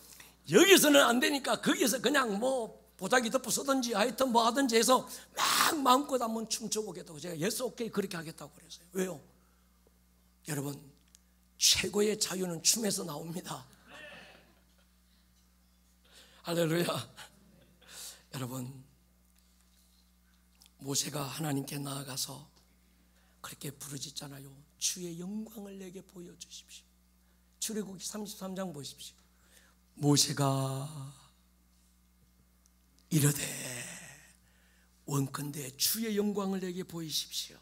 여기서는 안 되니까 거기서 그냥 뭐 보자기 덮어 쓰든지 하여튼 뭐 하든지 해서 막 마음껏 한번 춤춰보겠다고 제가 예스 오케이 그렇게 하겠다고 그랬어요. 왜요? 여러분, 최고의 자유는 춤에서 나옵니다. 할렐루야. 여러분, 모세가 하나님께 나아가서 그렇게 부르짖잖아요. 주의 영광을 내게 보여주십시오. 출애굽기 33장 보십시오. 모세가 이르되 원컨대 주의 영광을 내게 보이십시오.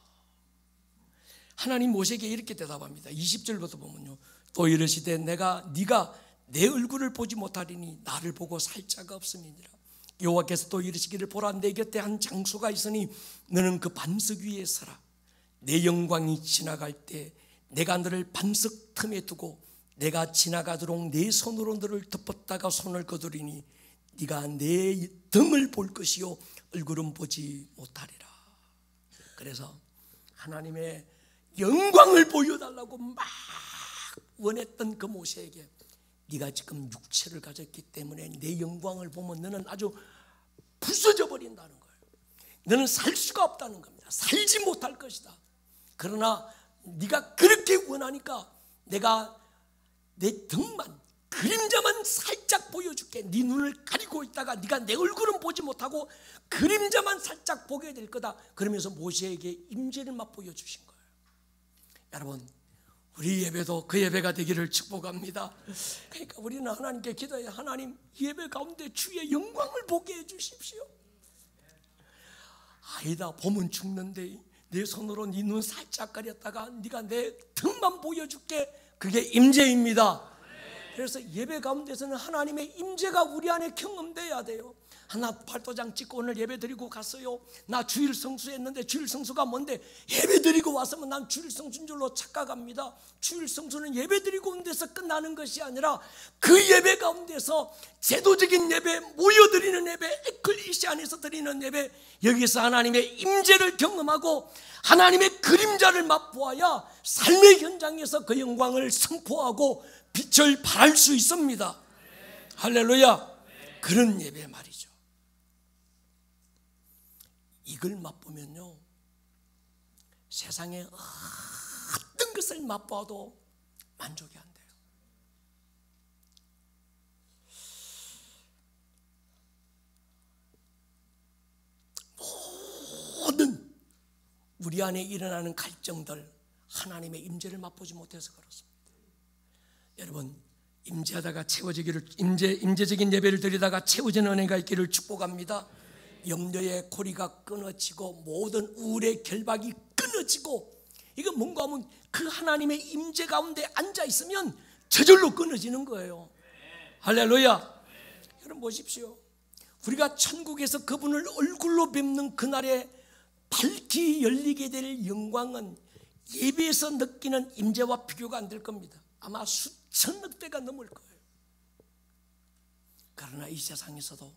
하나님 모세에게 이렇게 대답합니다. 20절부터 보면요, 또 이르시되 네가 내 얼굴을 보지 못하리니 나를 보고 살 자가 없음이니라. 여호와께서 또 이르시기를 보라, 내 곁에 한 장소가 있으니 너는 그 반석 위에 서라. 내 영광이 지나갈 때 내가 너를 반석 틈에 두고 내가 지나가도록 내 손으로 너를 덮었다가 손을 거두리니 네가 내 등을 볼 것이요 얼굴은 보지 못하리라. 그래서 하나님의 영광을 보여달라고 막 원했던 그 모세에게 네가 지금 육체를 가졌기 때문에 내 영광을 보면 너는 아주 부서져 버린다는 거예요. 너는 살 수가 없다는 겁니다. 살지 못할 것이다. 그러나 네가 그렇게 원하니까 내가 내 등만, 그림자만 살짝 보여줄게. 네 눈을 가리고 있다가 네가 내 얼굴은 보지 못하고 그림자만 살짝 보게 될 거다. 그러면서 모세에게 임재를 맛보여 주신 거예요. 여러분, 우리 예배도 그 예배가 되기를 축복합니다. 그러니까 우리는 하나님께 기도해. 하나님, 예배 가운데 주의 영광을 보게 해 주십시오. 아니다, 보면 죽는데 내 손으로 네 눈 살짝 가렸다가 네가 내 등만 보여줄게. 그게 임재입니다. 그래서 예배 가운데서는 하나님의 임재가 우리 안에 경험돼야 돼요. 하나 발도장 찍고 오늘 예배 드리고 갔어요. 나 주일 성수했는데 주일 성수가 뭔데? 예배 드리고 왔으면 난 주일 성수인 줄로 착각합니다. 주일 성수는 예배 드리고 온 데서 끝나는 것이 아니라 그 예배 가운데서 제도적인 예배, 모여드리는 예배, 에클리시아 안에서 드리는 예배, 여기서 하나님의 임재를 경험하고 하나님의 그림자를 맛보아야 삶의 현장에서 그 영광을 선포하고 빛을 발할 수 있습니다. 할렐루야. 그런 예배 말이죠. 이걸 맛보면요, 세상에 어떤 것을 맛보아도 만족이 안 돼요. 모든 우리 안에 일어나는 갈증들, 하나님의 임재를 맛보지 못해서 그렇습니다. 여러분, 임재하다가 채워지기를, 임재적인 예배를 드리다가 채워지는 은혜가 있기를 축복합니다. 염려의 고리가 끊어지고 모든 우울의 결박이 끊어지고, 이거 뭔가 하면 그 하나님의 임재 가운데 앉아 있으면 저절로 끊어지는 거예요. 할렐루야. 여러분 보십시오. 우리가 천국에서 그분을 얼굴로 뵙는 그날에 밝히 열리게 될 영광은 예배에서 느끼는 임재와 비교가 안 될 겁니다. 아마 수천억 배가 넘을 거예요. 그러나 이 세상에서도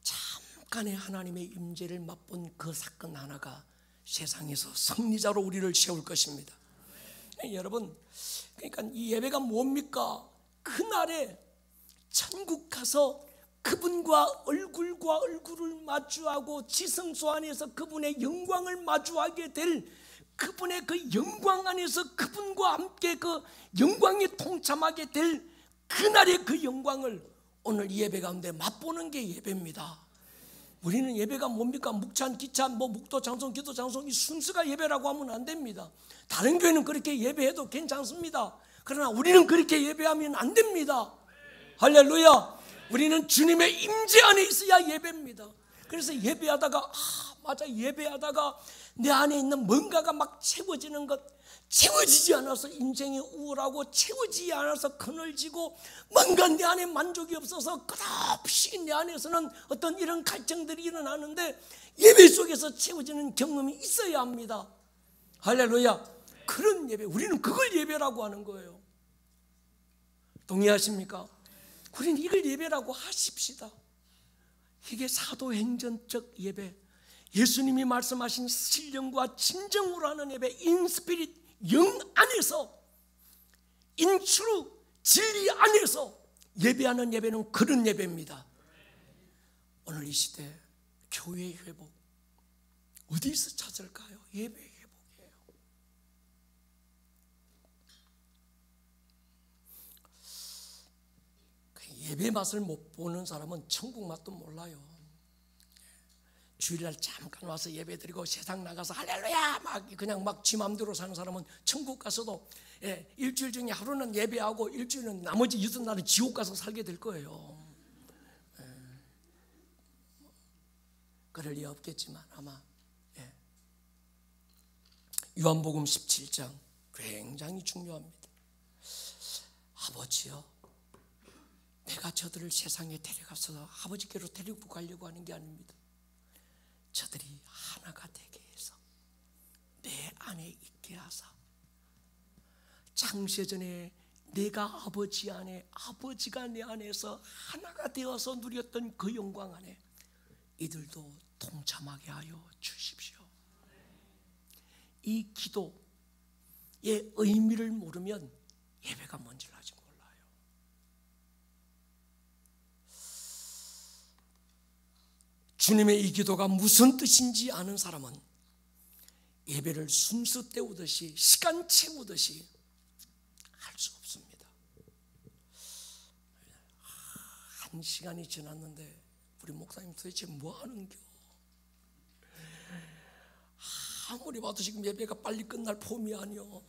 잠깐의 하나님의 임재를 맛본 그 사건 하나가 세상에서 승리자로 우리를 세울 것입니다. 여러분, 그러니까 이 예배가 뭡니까? 그날에 천국 가서 그분과 얼굴을 마주하고 지성소 안에서 그분의 영광을 마주하게 될, 그분의 그 영광 안에서 그분과 함께 그 영광에 동참하게 될 그날의 그 영광을 오늘 이 예배 가운데 맛보는 게 예배입니다. 우리는 예배가 뭡니까? 묵찬, 기찬, 묵도, 장송, 기도, 장송, 이 순서가 예배라고 하면 안 됩니다. 다른 교회는 그렇게 예배해도 괜찮습니다. 그러나 우리는 그렇게 예배하면 안 됩니다. 할렐루야. 우리는 주님의 임재 안에 있어야 예배입니다. 그래서 예배하다가 맞아, 예배하다가 내 안에 있는 뭔가가 막 채워지는 것, 채워지지 않아서 인생이 우울하고 채워지지 않아서 그늘지고 뭔가 내 안에 만족이 없어서 끝없이 내 안에서는 어떤 이런 갈증들이 일어나는데 예배 속에서 채워지는 경험이 있어야 합니다. 할렐루야. 그런 예배, 우리는 그걸 예배라고 하는 거예요. 동의하십니까? 우리는 이걸 예배라고 하십시다. 이게 사도행전적 예배, 예수님이 말씀하신 신령과 진정으로 하는 예배, 인스피릿, 영 안에서, 인트루, 진리 안에서 예배하는 예배는 그런 예배입니다. 오늘 이 시대 교회의 회복 어디서 찾을까요? 예배의 회복이에요. 예배 맛을 못 보는 사람은 천국 맛도 몰라요. 주일날 잠깐 와서 예배드리고 세상 나가서 할렐루야 막 그냥 막 지 맘대로 사는 사람은 천국 가서도 일주일 중에 하루는 예배하고 일주일은 나머지 6날은 지옥 가서 살게 될 거예요. 그럴 리 없겠지만 아마. 요한복음 17장 굉장히 중요합니다. 아버지요, 내가 저들을 세상에 데려가서 아버지께로 데리고 가려고 하는 게 아닙니다. 저들이 하나가 되게 해서 내 안에 있게 하사, 창세전에 내가 아버지 안에, 아버지가 내 안에서 하나가 되어서 누렸던 그 영광 안에 이들도 동참하게 하여 주십시오. 이 기도의 의미를 모르면 예배가 뭔지를 아직 몰라요. 주님의 이 기도가 무슨 뜻인지 아는 사람은 예배를 순서 때우듯이, 시간 채우듯이 할 수 없습니다. 한 시간이 지났는데 우리 목사님 도대체 뭐 하는겨? 아무리 봐도 지금 예배가 빨리 끝날 폼이 아니오.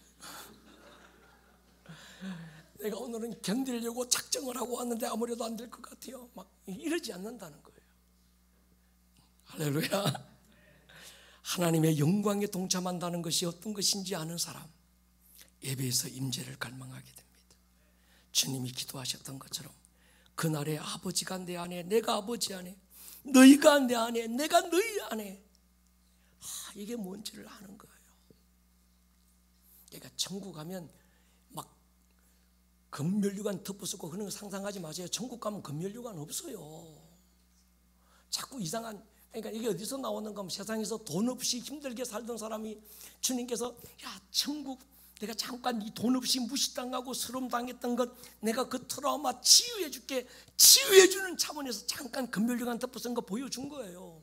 내가 오늘은 견디려고 작정을 하고 왔는데 아무래도 안 될 것 같아요. 막 이러지 않는다는 거예요. 할렐루야. 하나님의 영광에 동참한다는 것이 어떤 것인지 아는 사람, 예배에서 임재를 갈망하게 됩니다. 주님이 기도하셨던 것처럼 그날에 아버지가 내 안에, 내가 아버지 안에, 너희가 내 안에, 내가 너희 안에, 이게 뭔지를 아는 거예요. 그러니까 천국 가면 막 금면류관 덮어쓰고 그런 거 상상하지 마세요. 천국 가면 금면류관 없어요. 자꾸 이상한, 그러니까 이게 어디서 나오는가 하면 세상에서 돈 없이 힘들게 살던 사람이 주님께서 야, 천국 내가 잠깐 이 돈 없이 무시당하고 슬픔당했던 것 내가 그 트라우마 치유해 줄게, 치유해 주는 차원에서 잠깐 금면류관 덮어쓴 거 보여준 거예요.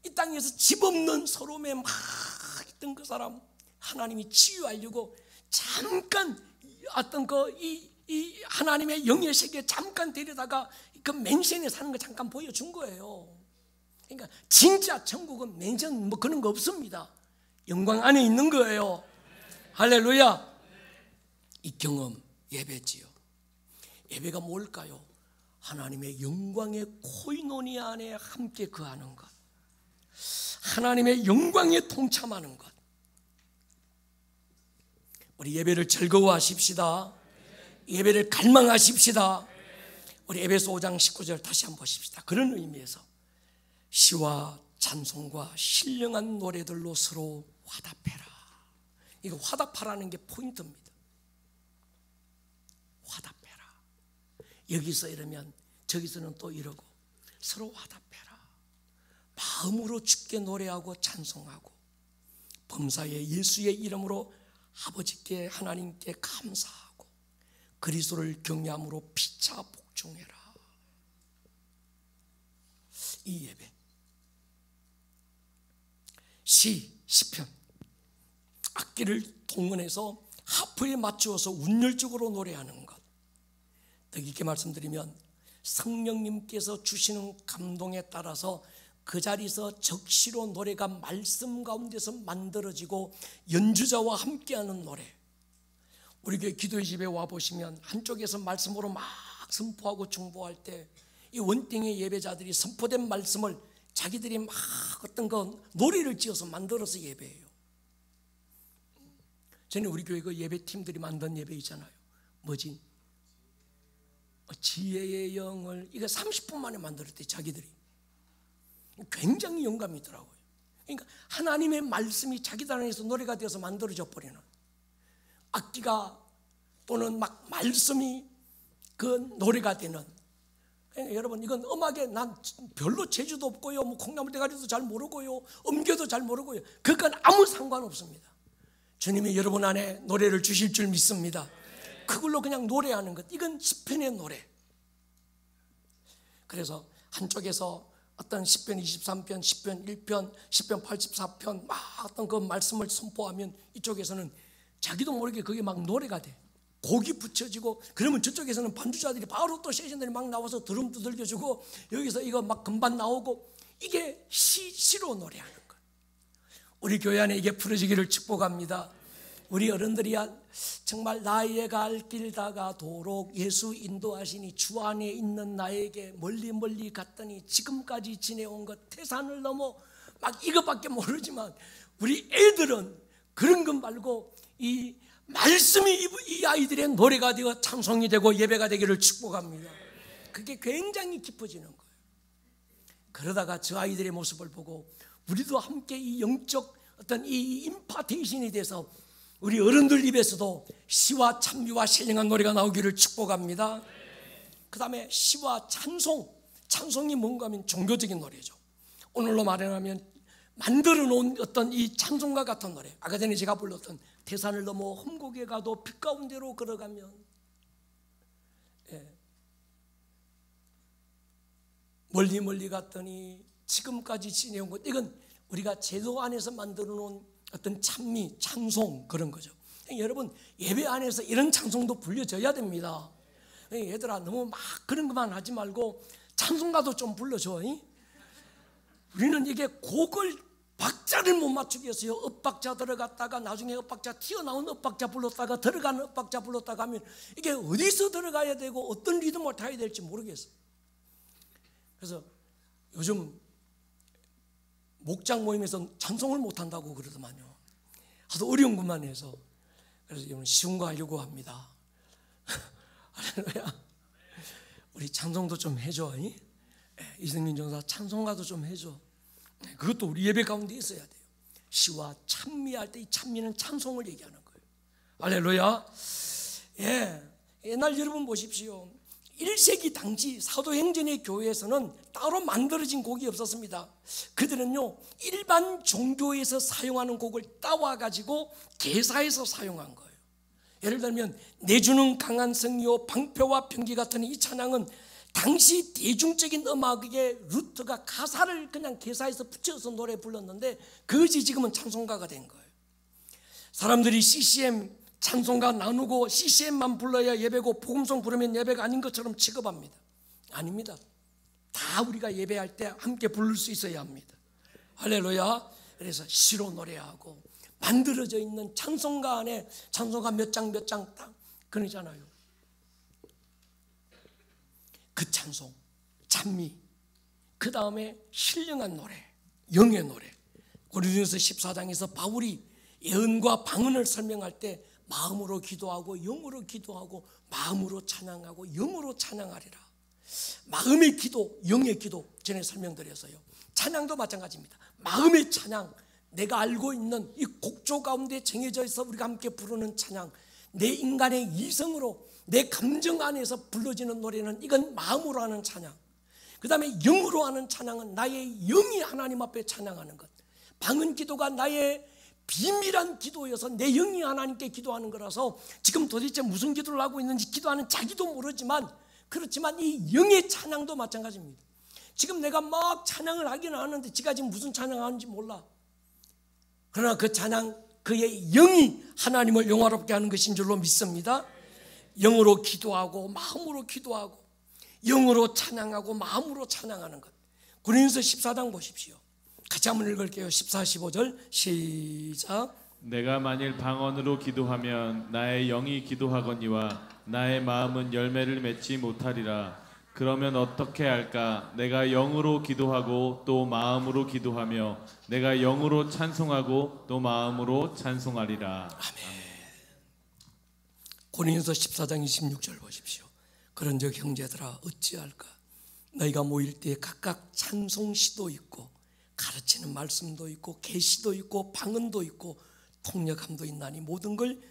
이 땅에서 집 없는 서러움에 막 있던 그 사람 하나님이 치유하려고 잠깐 어떤 이 하나님의 영의 세계에 잠깐 데려다가 그 맨션에 사는 거 잠깐 보여준 거예요. 그러니까 진짜 천국은 맨션 뭐 그런 거 없습니다. 영광 안에 있는 거예요. 할렐루야. 이 경험 예배지요. 예배가 뭘까요? 하나님의 영광의 코이노니아 안에 함께 거하는 것, 하나님의 영광에 동참하는 것. 우리 예배를 즐거워하십시다. 예배를 갈망하십시다. 우리 에베소 5장 19절 다시 한번 보십시다. 그런 의미에서 시와 찬송과 신령한 노래들로 서로 화답해라. 이거 화답하라는 게 포인트입니다. 화답해라. 여기서 이러면 저기서는 또 이러고 서로 화답해라. 마음으로 주께 노래하고 찬송하고 범사에 예수의 이름으로 아버지께 하나님께 감사하고 그리스도를 경외함으로 피차 복종해라. 이 예배, 시편 악기를 동원해서 하프에 맞추어서 운율적으로 노래하는 것. 더 깊게 말씀드리면 성령님께서 주시는 감동에 따라서 그 자리에서 적시로 노래가 말씀 가운데서 만들어지고 연주자와 함께하는 노래. 우리 교회 기도의 집에 와보시면 한쪽에서 말씀으로 막 선포하고 중보할 때 이 원땡의 예배자들이 선포된 말씀을 자기들이 막 어떤 거 노래를 지어서 만들어서 예배해요. 저는 우리 교회 그 예배팀들이 만든 예배 있잖아요. 뭐지? 지혜의 영을 이거 30분 만에 만들었대 자기들이. 굉장히 영감이 있더라고요. 그러니까 하나님의 말씀이 자기들 안에서 노래가 되어서 만들어져 버리는 악기가 또는 막 말씀이 그 노래가 되는. 그러니까 여러분 이건 음악에 난 별로 재주도 없고요, 뭐 콩나물 대가리도 잘 모르고요, 음교도 잘 모르고요. 그건 아무 상관없습니다. 주님이 여러분 안에 노래를 주실 줄 믿습니다. 그걸로 그냥 노래하는 것, 이건 시편의 노래. 그래서 한쪽에서 어떤 시편 23편, 시편 1편, 시편 84편 막 어떤 그 말씀을 선포하면 이쪽에서는 자기도 모르게 그게 막 노래가 돼. 곡이 붙여지고 그러면 저쪽에서는 반주자들이 바로 또 세션들이 막 나와서 드럼 두들겨주고 여기서 이거 막 금반 나오고 이게 시로 노래하는 것. 우리 교회 안에 이게 풀어지기를 축복합니다. 우리 어른들이 정말 나의 갈 길 다가도록 예수 인도하시니 주 안에 있는 나에게 멀리 멀리 갔더니 지금까지 지내온 것 태산을 넘어 막 이것밖에 모르지만 우리 애들은 그런 것 말고 이 말씀이 이 아이들의 노래가 되어 찬송이 되고 예배가 되기를 축복합니다. 그게 굉장히 깊어지는 거예요. 그러다가 저 아이들의 모습을 보고 우리도 함께 이 영적 어떤 이 임파테이션이 돼서 우리 어른들 입에서도 시와 찬미와 신령한 노래가 나오기를 축복합니다. 그 다음에 시와 찬송이 뭔가 하면 종교적인 노래죠. 오늘로 말하면 만들어 놓은 어떤 이 찬송과 같은 노래. 아까 전에 제가 불렀던 태산을 넘어 험곡에 가도 빛 가운데로 걸어가면, 멀리 멀리 갔더니 지금까지 지내온 것. 이건 우리가 제도 안에서 만들어 놓은 어떤 찬미, 찬송 그런 거죠. 여러분 예배 안에서 이런 찬송도 불려져야 됩니다. 얘들아 너무 막 그런 것만 하지 말고 찬송가도 좀 불러줘. 우리는 이게 곡을 박자를 못 맞추기 위해서요, 엇박자 들어갔다가 나중에 엇박자 튀어나온 엇박자 불렀다가 들어가는 엇박자 불렀다가 하면 이게 어디서 들어가야 되고 어떤 리듬을 타야 될지 모르겠어요. 그래서 요즘 목장 모임에서 찬송을 못한다고 그러더만요. 하도 어려운 것만 해서. 그래서 이건 쉬운 거 하려고 합니다. 할렐루야. 우리 찬송도 좀 해줘. 이승민 전사 찬송가도 좀 해줘. 그것도 우리 예배 가운데 있어야 돼요. 시와 찬미할 때 이 찬미는 찬송을 얘기하는 거예요. 할렐루야. 옛날 여러분 보십시오. 1세기 당시 사도행전의 교회에서는 따로 만들어진 곡이 없었습니다. 그들은요 일반 종교에서 사용하는 곡을 따와가지고 개사해서 사용한 거예요. 예를 들면 내주는 강한 성이요 방패와 병기 같은 이 찬양은 당시 대중적인 음악의 루트가 가사를 그냥 개사해서 붙여서 노래 불렀는데 그것이 지금은 찬송가가 된 거예요. 사람들이 CCM 찬송가 나누고 CCM만 불러야 예배고 복음송 부르면 예배가 아닌 것처럼 취급합니다. 아닙니다. 다 우리가 예배할 때 함께 부를 수 있어야 합니다. 할렐루야. 그래서 시로 노래하고 만들어져 있는 찬송가 안에 찬송가 몇 장 딱 그러잖아요. 그 찬송, 찬미, 그 다음에 신령한 노래, 영의 노래. 고린도전서 14장에서 바울이 예언과 방언을 설명할 때 마음으로 기도하고 영으로 기도하고 마음으로 찬양하고 영으로 찬양하리라. 마음의 기도, 영의 기도 전에 설명드렸어요. 찬양도 마찬가지입니다. 마음의 찬양, 내가 알고 있는 이 곡조 가운데 정해져 있어 우리가 함께 부르는 찬양, 내 인간의 이성으로 내 감정 안에서 불러지는 노래는 이건 마음으로 하는 찬양. 그 다음에 영으로 하는 찬양은 나의 영이 하나님 앞에 찬양하는 것. 방언 기도가 나의 비밀한 기도여서 내 영이 하나님께 기도하는 거라서 지금 도대체 무슨 기도를 하고 있는지 기도하는 자기도 모르지만, 그렇지만 이 영의 찬양도 마찬가지입니다. 지금 내가 막 찬양을 하기는 하는데 지가 지금 무슨 찬양하는지 몰라. 그러나 그 찬양, 그의 영이 하나님을 영화롭게 하는 것인 줄로 믿습니다. 영으로 기도하고 마음으로 기도하고 영으로 찬양하고 마음으로 찬양하는 것. 고린도서 14장 보십시오. 같이 한번 읽을게요. 14, 15절 시작. 내가 만일 방언으로 기도하면 나의 영이 기도하거니와 나의 마음은 열매를 맺지 못하리라. 그러면 어떻게 할까? 내가 영으로 기도하고 또 마음으로 기도하며 내가 영으로 찬송하고 또 마음으로 찬송하리라. 아멘. 고린도서 14장 26절 보십시오. 그런즉 형제들아 어찌할까? 너희가 모일 때 각각 찬송시도 있고 가르치는 말씀도 있고 계시도 있고 방언도 있고 통역함도 있나니 모든 걸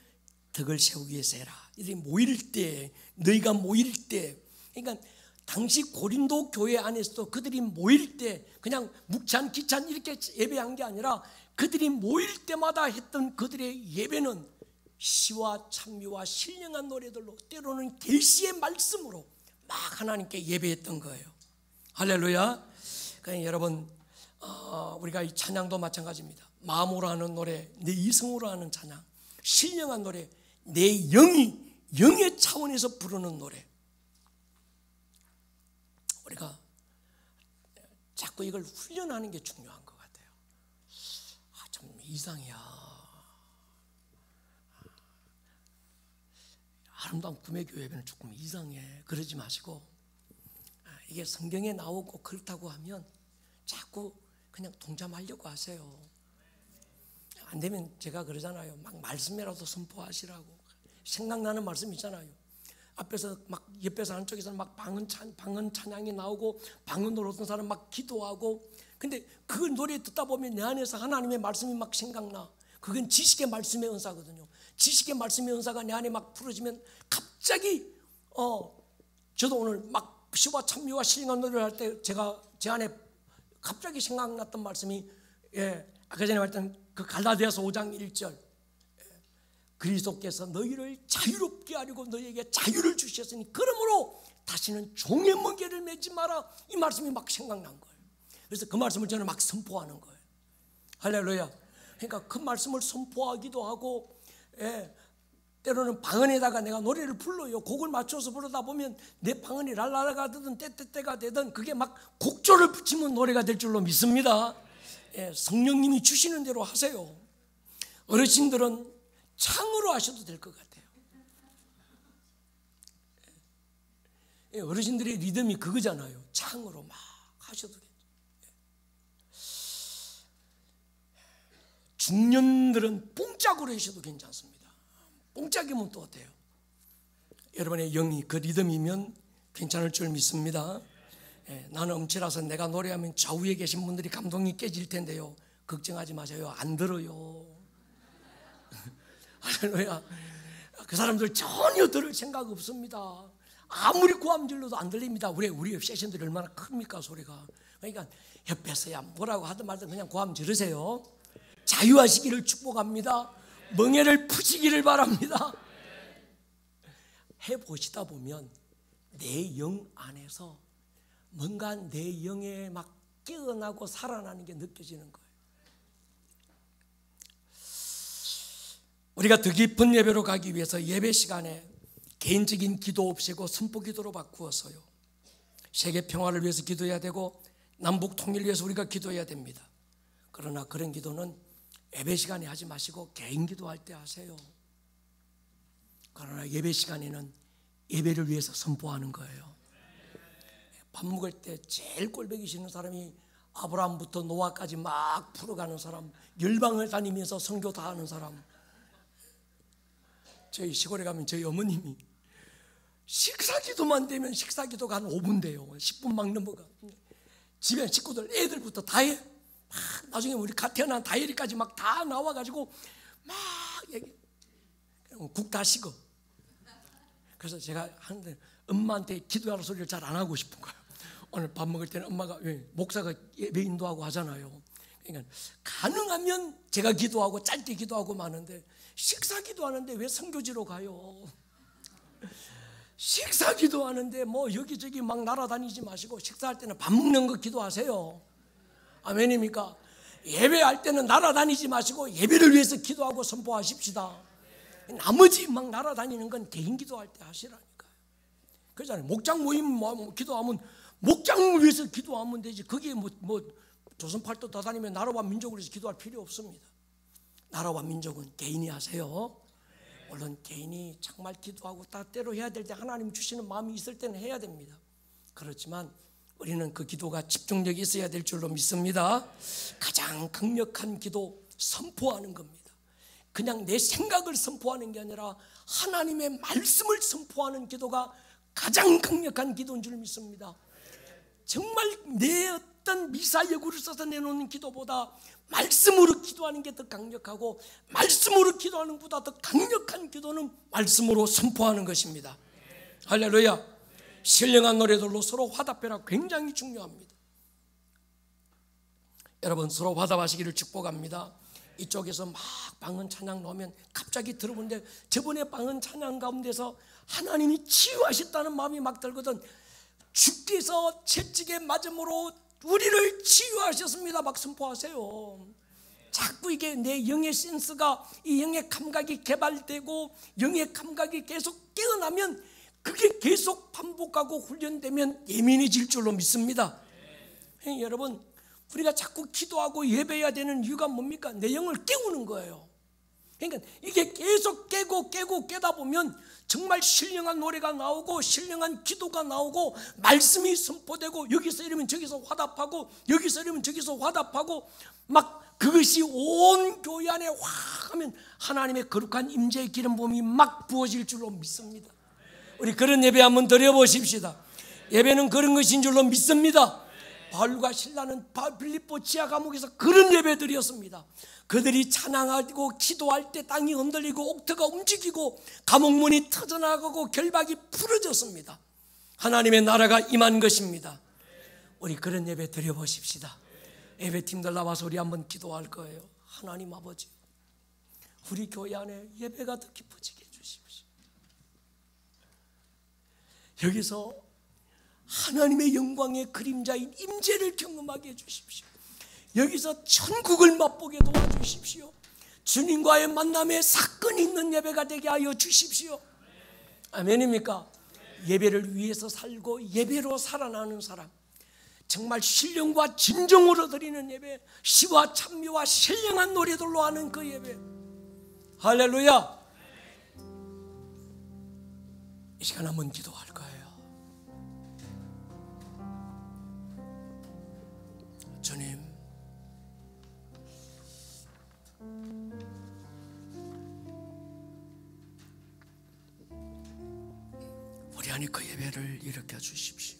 덕을 세우기 위해서 해라. 이들이 모일 때, 너희가 모일 때, 그러니까 당시 고린도 교회 안에서도 그들이 모일 때 그냥 묵찬 기찬 이렇게 예배한 게 아니라 그들이 모일 때마다 했던 그들의 예배는 시와 찬미와 신령한 노래들로, 때로는 계시의 말씀으로 막 하나님께 예배했던 거예요. 할렐루야. 그러니까 여러분, 우리가 이 찬양도 마찬가지입니다. 마음으로 하는 노래, 내 이성으로 하는 찬양, 신령한 노래, 내 영의 차원에서 부르는 노래. 우리가 자꾸 이걸 훈련하는 게 중요한 것 같아요. 좀 이상이야. 아름다운 구매교회 예배는 조금 이상해. 그러지 마시고, 이게 성경에 나오고 그렇다고 하면 자꾸 그냥 동참하려고 하세요. 안 되면 제가 그러잖아요. 막 말씀이라도 선포하시라고. 생각나는 말씀 있잖아요. 앞에서 막 옆에서 한쪽에서는 막 방언 찬양이 나오고 방언으로 어떤 사람 막 기도하고, 근데 그 노래 듣다 보면 내 안에서 하나님의 말씀이 막 생각나. 그건 지식의 말씀의 은사거든요. 지식의 말씀의 은사가 내 안에 막 풀어지면 갑자기 저도 오늘 막 시와 찬미와 신령한 노래를 할 때 제가 제 안에 갑자기 생각났던 말씀이, 아까 전에 말했던 그 갈라디아서 5장 1절, 그리스도께서 너희를 자유롭게 하려고 너희에게 자유를 주셨으니 그러므로 다시는 종의 멍에를 매지 마라. 이 말씀이 막 생각난 거예요. 그래서 그 말씀을 저는 막 선포하는 거예요. 할렐루야. 그러니까 그 말씀을 선포하기도 하고, 때로는 방언에다가 내가 노래를 불러요. 곡을 맞춰서 부르다 보면 내 방언이 랄랄라가 되든 떼떼떼가 되든 그게 막 곡조를 붙이면 노래가 될 줄로 믿습니다. 성령님이 주시는 대로 하세요. 어르신들은 창으로 하셔도 될 것 같아요. 어르신들의 리듬이 그거잖아요. 창으로 막 하셔도 돼요. 중년들은 뽕짝으로 하셔도 괜찮습니다. 뽕짝이면 또 어때요? 여러분의 영이 그 리듬이면 괜찮을 줄 믿습니다. 나는 음치라서 내가 노래하면 좌우에 계신 분들이 감동이 깨질 텐데요. 걱정하지 마세요. 안 들어요. 할렐루야. 그 사람들 전혀 들을 생각 없습니다. 아무리 고함 질러도 안 들립니다. 우리 세션들이 얼마나 큽니까, 소리가. 그러니까 옆에서야 뭐라고 하든 말든 그냥 고함 지르세요. 자유하시기를 축복합니다. 멍에를 푸시기를 바랍니다. 해보시다 보면 내 영 안에서 뭔가 내 영에 막 깨어나고 살아나는 게 느껴지는 거예요. 우리가 더 깊은 예배로 가기 위해서 예배 시간에 개인적인 기도 없애고 선포 기도로 바꾸어서요, 세계 평화를 위해서 기도해야 되고 남북 통일을 위해서 우리가 기도해야 됩니다. 그러나 그런 기도는 예배 시간에 하지 마시고 개인 기도할 때 하세요. 그러나 예배 시간에는 예배를 위해서 선포하는 거예요. 밥 먹을 때 제일 꼴보기 싫은 사람이 아브라함부터 노아까지 막 풀어가는 사람, 열방을 다니면서 선교 다 하는 사람. 저희 시골에 가면 저희 어머님이 식사기도만 되면 식사기도가 한 5분 돼요. 10분 막 넘어가. 집에 식구들 애들부터 다 해. 막 나중에 우리 갓 태어난 다혜리까지 막 다 나와가지고 막 얘기. 국 다 식어. 그래서 제가 하는데 엄마한테 기도하는 소리를 잘 안 하고 싶은 거예요. 오늘 밥 먹을 때는 엄마가 목사가 예배 인도하고 하잖아요. 그러니까 가능하면 제가 기도하고 짧게 기도하고 마는데 식사 기도하는데 왜 선교지로 가요? 식사 기도하는데 뭐 여기저기 막 날아다니지 마시고 식사할 때는 밥 먹는 거 기도하세요. 아멘입니까? 예배할 때는 날아다니지 마시고 예배를 위해서 기도하고 선포하십시다. 나머지 막 날아다니는 건 개인 기도할 때 하시라니까요. 그러잖아요. 목장 모임 기도하면 목장을 위해서 기도하면 되지. 그게 뭐 조선팔도 더 다니면 나라와 민족을 위해서 기도할 필요 없습니다. 나라와 민족은 개인이 하세요. 물론 개인이 정말 기도하고 때로 해야 될 때 하나님 주시는 마음이 있을 때는 해야 됩니다. 그렇지만 우리는 그 기도가 집중력이 있어야 될 줄로 믿습니다. 가장 강력한 기도, 선포하는 겁니다. 그냥 내 생각을 선포하는 게 아니라 하나님의 말씀을 선포하는 기도가 가장 강력한 기도인 줄 믿습니다. 정말 내 어떤 미사여구를 써서 내놓는 기도보다 말씀으로 기도하는 게 더 강력하고, 말씀으로 기도하는 것보다 더 강력한 기도는 말씀으로 선포하는 것입니다. 할렐루야. 신령한 노래들로 서로 화답해라. 굉장히 중요합니다. 여러분 서로 화답하시기를 축복합니다. 이쪽에서 막 방언 찬양 나오면 갑자기 들어보는데 저번에 방언 찬양 가운데서 하나님이 치유하셨다는 마음이 막 들거든. 주께서 채찍에 맞음으로 우리를 치유하셨습니다. 막 선포하세요. 자꾸 이게 내 영의 센스가, 이 영의 감각이 개발되고 영의 감각이 계속 깨어나면 그게 계속 반복하고 훈련되면 예민해질 줄로 믿습니다. 여러분 우리가 자꾸 기도하고 예배해야 되는 이유가 뭡니까? 내 영을 깨우는 거예요. 그러니까 이게 계속 깨고 깨다 보면 정말 신령한 노래가 나오고 신령한 기도가 나오고 말씀이 선포되고, 여기서 이러면 저기서 화답하고, 여기서 이러면 저기서 화답하고, 막 그것이 온 교회 안에 확 하면 하나님의 거룩한 임재의 기름 부음이 막 부어질 줄로 믿습니다. 우리 그런 예배 한번 드려보십시다. 예배는 그런 것인 줄로 믿습니다. 바울과 신라는 빌립보 지하 감옥에서 그런 예배 드렸습니다. 그들이 찬양하고 기도할 때 땅이 흔들리고 옥토가 움직이고 감옥문이 터져나가고 결박이 풀어졌습니다. 하나님의 나라가 임한 것입니다. 우리 그런 예배 드려보십시다. 예배팀들 나와서 우리 한번 기도할 거예요. 하나님 아버지, 우리 교회 안에 예배가 더 깊어지게 해주십시오. 여기서 하나님의 영광의 그림자인 임재를 경험하게 해주십시오. 여기서 천국을 맛보게 도와주십시오. 주님과의 만남에 사건이 있는 예배가 되게 하여 주십시오. 아멘입니까? 예배를 위해서 살고 예배로 살아나는 사람, 정말 신령과 진정으로 드리는 예배, 시와 찬미와 신령한 노래들로 하는 그 예배. 할렐루야. 이 시간 한번 기도할 거예요. 주님, 우리 안에 그 예배를 일으켜 주십시오.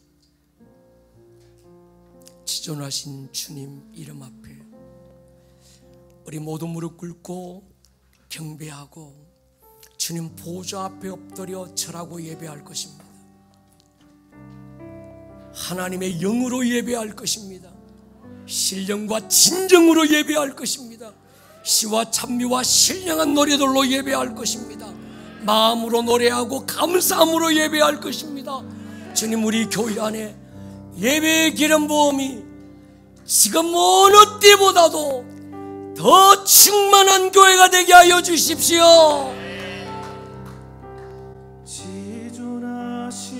지존하신 주님 이름 앞에 우리 모두 무릎 꿇고 경배하고 주님 보좌 앞에 엎드려 절하고 예배할 것입니다. 하나님의 영으로 예배할 것입니다. 신령과 진정으로 예배할 것입니다. 시와 찬미와 신령한 노래들로 예배할 것입니다. 마음으로 노래하고 감사함으로 예배할 것입니다. 주님, 우리 교회 안에 예배의 기름 부음이 지금 어느 때보다도 더 충만한 교회가 되게 하여 주십시오.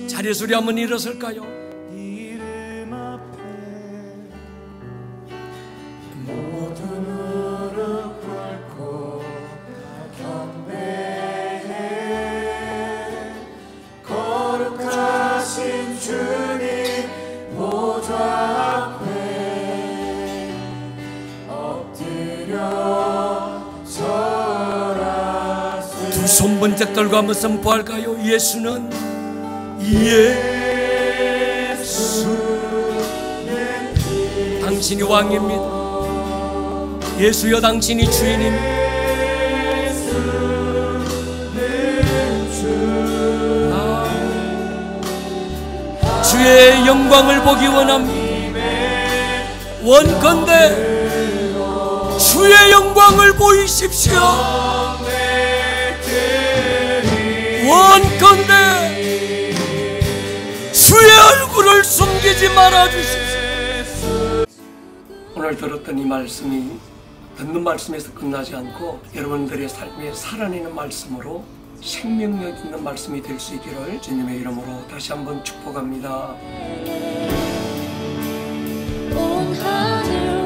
자리에서 우리 한번 일어설까요? 주님 두 손 번쩍 들고 한번 선포할까요? 예수는 당신이 왕입니다. 예수여, 당신이 주인입니다. 주의 영광을 보기 원합니다. 원컨대 주의 영광을 보이십시오. 원컨대 주의 얼굴을 숨기지 말아주십시오. 오늘 들었던 이 말씀이 듣는 말씀에서 끝나지 않고 여러분들의 삶에 살아내는 말씀으로 생명력 있는 말씀이 될 수 있기를 주님의 이름으로 다시 한번 축복합니다. 온 하늘